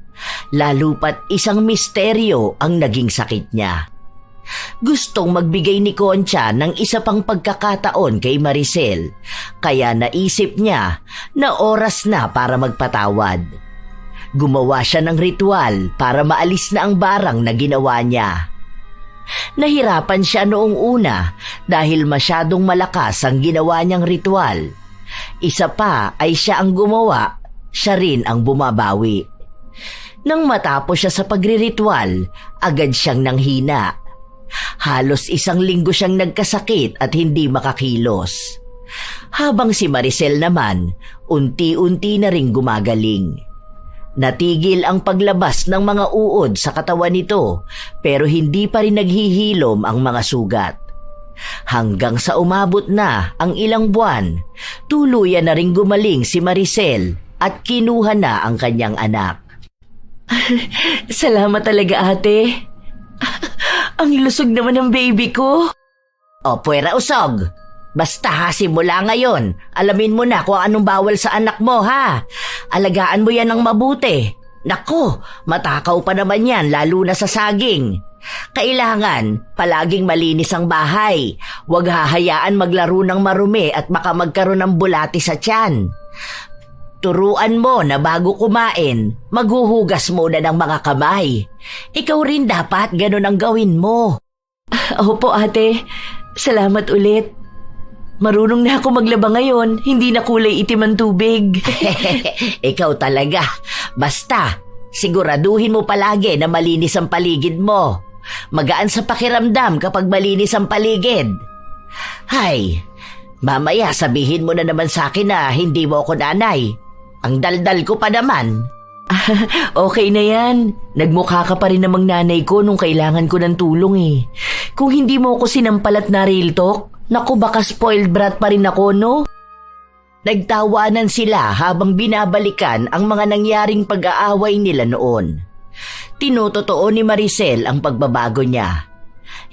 Lalo pat isang misteryo ang naging sakit niya. Gustong magbigay ni Concha ng isa pang pagkakataon kay Maricel, kaya naisip niya na oras na para magpatawad. Gumawa siya ng ritual para maalis na ang barang na ginawa niya. Nahirapan siya noong una dahil masyadong malakas ang ginawa niyang ritual. Isa pa ay siya ang gumawa, siya rin ang bumabawi. Nang matapos siya sa pagriritual, agad siyang nanghina. Halos 1 linggo siyang nagkasakit at hindi makakilos. Habang si Maricel naman, unti-unti na ring gumagaling. Natigil ang paglabas ng mga uod sa katawan nito pero hindi pa rin naghihilom ang mga sugat. Hanggang sa umabot na ang ilang buwan, tuluyan na ring gumaling si Maricel at kinuha na ang kanyang anak. Salamat talaga, ate. Ang lusog naman ng baby ko. O, puwera usog. Basta ha, simula ngayon, alamin mo na kung anong bawal sa anak mo, ha? Alagaan mo yan ng mabuti. Naku, matakaw pa naman yan, lalo na sa saging. Kailangan, palaging malinis ang bahay. Huwag hahayaan maglaro ng marumi at baka magkaroon ng bulati sa tiyan. Turuan mo na bago kumain, maghuhugas muna ng mga kamay. Ikaw rin dapat ganun ang gawin mo. Opo, ate. Salamat ulit. Marunong na ako maglaba ngayon, hindi na kulay itim ang tubig. Ikaw talaga. Basta, siguraduhin mo palagi na malinis ang paligid mo. Magaan sa pakiramdam kapag malinis ang paligid. Hay, mamaya sabihin mo na naman sa akin na hindi mo ako nanay. Ang daldal ko pa naman. Okay na yan. Nagmukha ka pa rin namang nanay ko nung kailangan ko ng tulong eh. Kung hindi mo ako sinampal at na real talk, naku, baka spoiled brat pa rin ako, no? Nagtawanan sila habang binabalikan ang mga nangyaring pag-aaway nila noon. Tinutotoo ni Maricel ang pagbabago niya.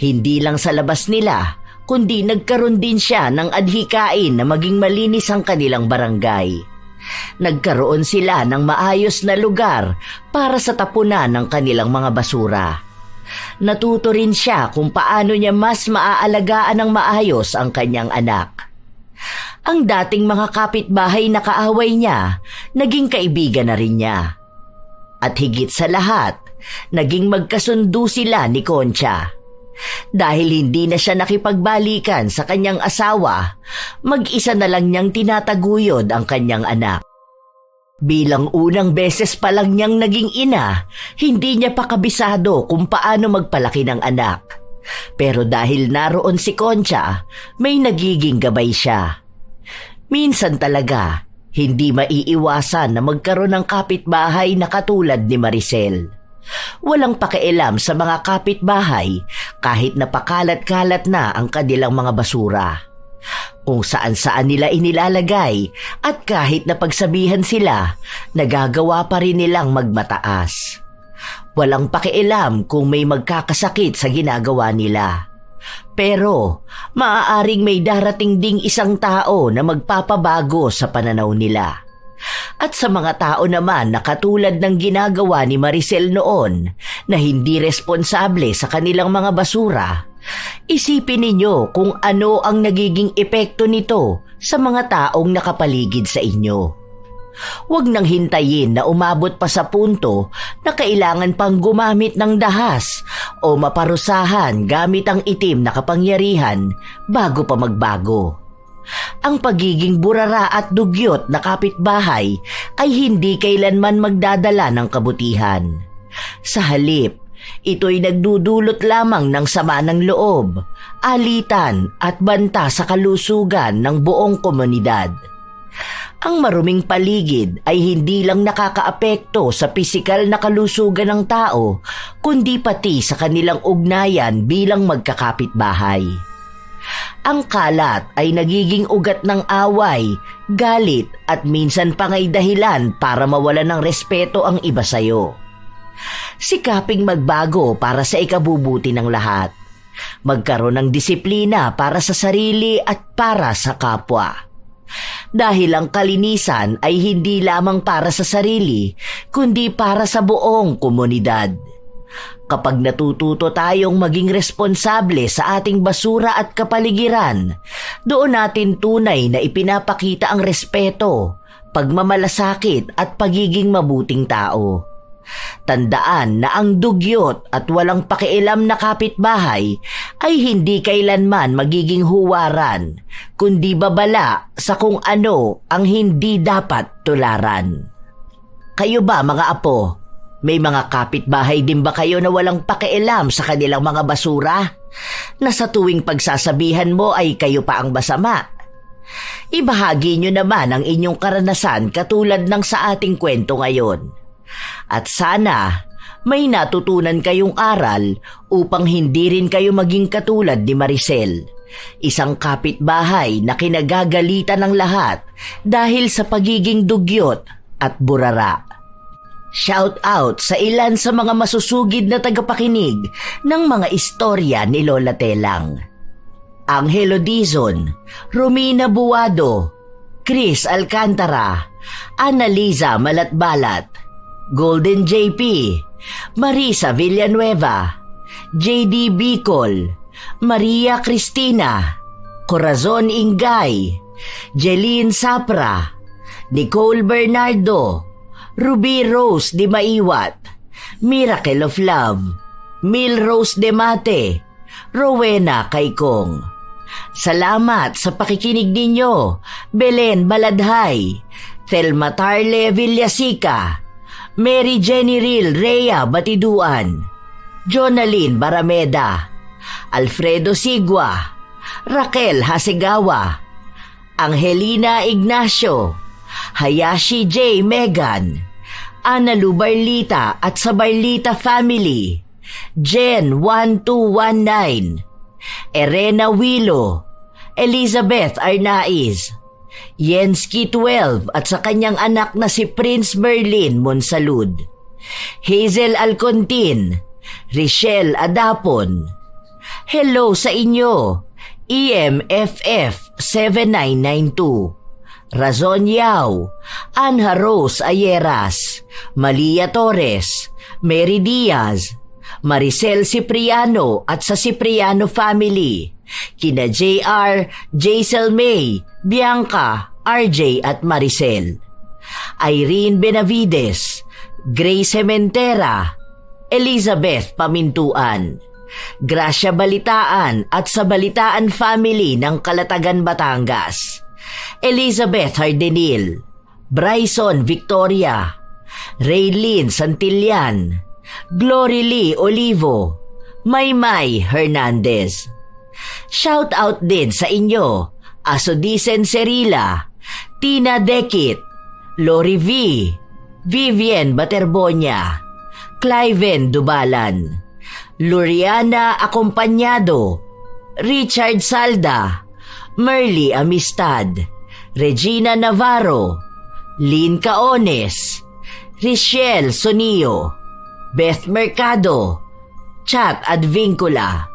Hindi lang sa labas nila, kundi nagkaroon din siya ng adhikain na maging malinis ang kanilang barangay. Nagkaroon sila ng maayos na lugar para sa tapunan ng kanilang mga basura. Natuto rin siya kung paano niya mas maaalagaan ng maayos ang kanyang anak. Ang dating mga kapitbahay na kaaway niya, naging kaibigan na rin niya. At higit sa lahat, naging magkasundo sila ni Concha. Dahil hindi na siya nakipagbalikan sa kanyang asawa, mag-isa na lang niyang tinataguyod ang kanyang anak. Bilang unang beses pa lang niyang naging ina, hindi niya pa kabisado kung paano magpalaki ng anak. Pero dahil naroon si Concha, may nagiging gabay siya. Minsan talaga, hindi maiiwasan na magkaroon ng kapitbahay na katulad ni Maricel. Walang pakialam sa mga kapitbahay kahit napakalat-kalat na ang kanilang mga basura. Kung saan-saan nila inilalagay at kahit napagsabihan sila, nagagawa pa rin nilang magmataas. Walang pakialam kung may magkakasakit sa ginagawa nila. Pero maaaring may darating ding isang tao na magpapabago sa pananaw nila. At sa mga tao naman na katulad ng ginagawa ni Maricel noon na hindi responsable sa kanilang mga basura, isipin ninyo kung ano ang nagiging epekto nito sa mga taong nakapaligid sa inyo. Huwag nang hintayin na umabot pa sa punto na kailangan pang gumamit ng dahas o maparusahan gamit ang itim na kapangyarihan bago pa magbago. Ang pagiging burara at dugyot na kapitbahay ay hindi kailanman magdadala ng kabutihan. Sa halip, ito'y nagdudulot lamang ng sama ng loob, alitan at banta sa kalusugan ng buong komunidad. Ang maruming paligid ay hindi lang nakakaapekto sa pisikal na kalusugan ng tao, kundi pati sa kanilang ugnayan bilang magkakapitbahay. Ang kalat ay nagiging ugat ng away, galit at minsan pa nga'y dahilan para mawala ng respeto ang iba sayo. Sikaping magbago para sa ikabubuti ng lahat. Magkaroon ng disiplina para sa sarili at para sa kapwa. Dahil ang kalinisan ay hindi lamang para sa sarili, kundi para sa buong komunidad. Kapag natututo tayong maging responsable sa ating basura at kapaligiran, doon natin tunay na ipinapakita ang respeto, pagmamalasakit at pagiging mabuting tao. Tandaan na ang dugyot at walang pakialam na kapitbahay ay hindi kailanman magiging huwaran, kundi babala sa kung ano ang hindi dapat tularan. Kayo ba mga apo? May mga kapitbahay din ba kayo na walang pakialam sa kanilang mga basura? Na sa tuwing pagsasabihan mo ay kayo pa ang masama? Ibahagi nyo naman ang inyong karanasan katulad ng sa ating kwento ngayon. At sana may natutunan kayong aral upang hindi rin kayo maging katulad ni Maricel, isang kapitbahay na kinagagalitan ng lahat dahil sa pagiging dugyot at burara. Shout out sa ilan sa mga masusugid na tagapakinig ng mga istorya ni Lola Telang. Angelo Dizon, Romina Buwado, Chris Alcantara, Annaliza Malatbalat, Golden JP, Marisa Villanueva, JD Bicol, Maria Cristina, Corazon Ingay, Jeline Sapra, Nicole Bernardo, Ruby Rose de Maiwat, Miracle of Love, Mil Rose de Mate, Rowena Kaikong. Salamat sa pakikinig ninyo, Belen Baladhay, Thelma Tarle Villasica, Mary Jenny Ril Rhea Batiduan, Jonalyn Barameda, Alfredo Sigua, Raquel Hasegawa, Angelina Ignacio, Hayashi J. Megan, Ana Lubarlita at sa Barlita Family, Jen 1219, Erena Wilo, Elizabeth Arnaiz, Yensky 12 at sa kanyang anak na si Prince Merlin Monsalud, Hazel Alcontin, Richelle Adapon. Hello sa inyo, EMFF 7992, Razon Yao, Anha Rose Ayeras, Malia Torres, Mary Diaz, Maricel Cipriano at sa Cipriano family, kina JR, Jaisel May, Bianca, RJ at Maricel, Irene Benavides, Grace Sementera, Elizabeth Pamintuan, Gracia Balitaan at sa Balitaan family ng Calatagan, Batangas, Elizabeth Hardenil, Bryson Victoria, Raylene Santillan, Glory Lee Olivo, Maymay Hernandez. Shout out din sa inyo, Asodisen Cerila, Tina Dekit, Lori V, Vivian Baterbonia, Cliven Dubalan, Luriana Acompañado, Richard Salda, Merly Amistad, Regina Navarro, Lynn Caones, Richelle Sonio, Beth Mercado, Chat Advincula,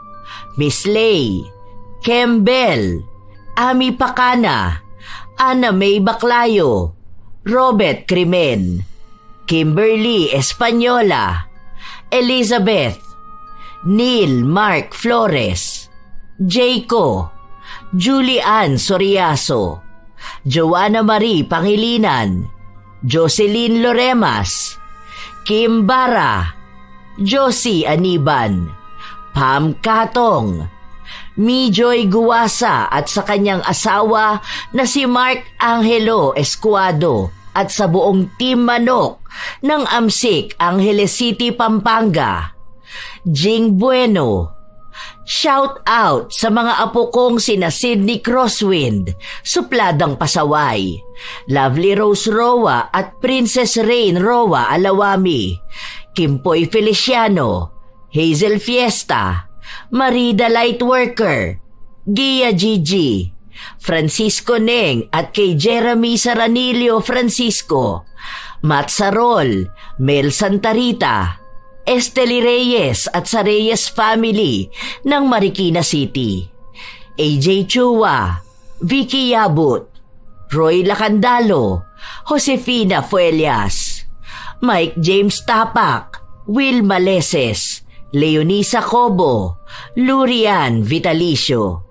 Miss Lay, Kembel, Ami Pacana, Ana May Baclayo, Robert Crimen, Kimberly Española, Elizabeth, Neil Mark Flores, Jayco, Julian Soriaso, Joanna Marie Pangilinan, Jocelyn Loremas, Kim Bara, Josie Aniban, Pam Katong, Mijoy Guwasa at sa kanyang asawa na si Mark Angelo Escuado at sa buong Team Manok ng Amsik, Angeles City, Pampanga. Jing Bueno. Shout out sa mga apo kong sina Sydney Crosswind, Supladang Pasaway, Lovely Rose Roa at Princess Rain Roa Alawami, Kimpoy Feliciano, Hazel Fiesta, Marida Lightworker, Gia Gigi, Francisco Neng at kay Jeremy Saranilio Francisco, Matt Sarol, Mel Santarita, Esteli Reyes at sa Reyes family ng Marikina City, AJ Chua, Vicky Yabut, Roy Lacandalo, Josefina Fuelias, Mike James Tapak, Will Maleses, Leonisa Cobo, Lurian Vitalicio,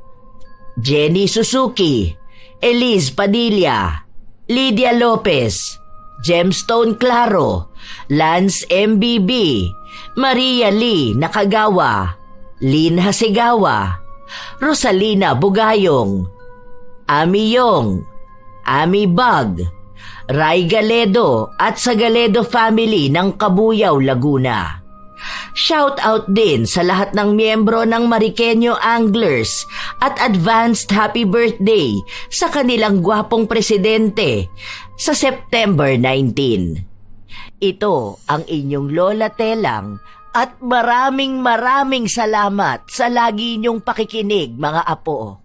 Jenny Suzuki, Elise Padilla, Lydia Lopez, Gemstone Claro, Lance MBB, Maria Lee Nakagawa, Lynn Hasegawa, Rosalina Bugayong, Ami Yong, Ami Bag, Ray Galedo at sa Galedo family ng Kabuyaw, Laguna. Shout out din sa lahat ng miyembro ng Mariqueño Anglers at advanced happy birthday sa kanilang gwapong presidente sa September 19. Ito ang inyong Lola Telang at maraming salamat sa lagi niyong pakikinig, mga apo.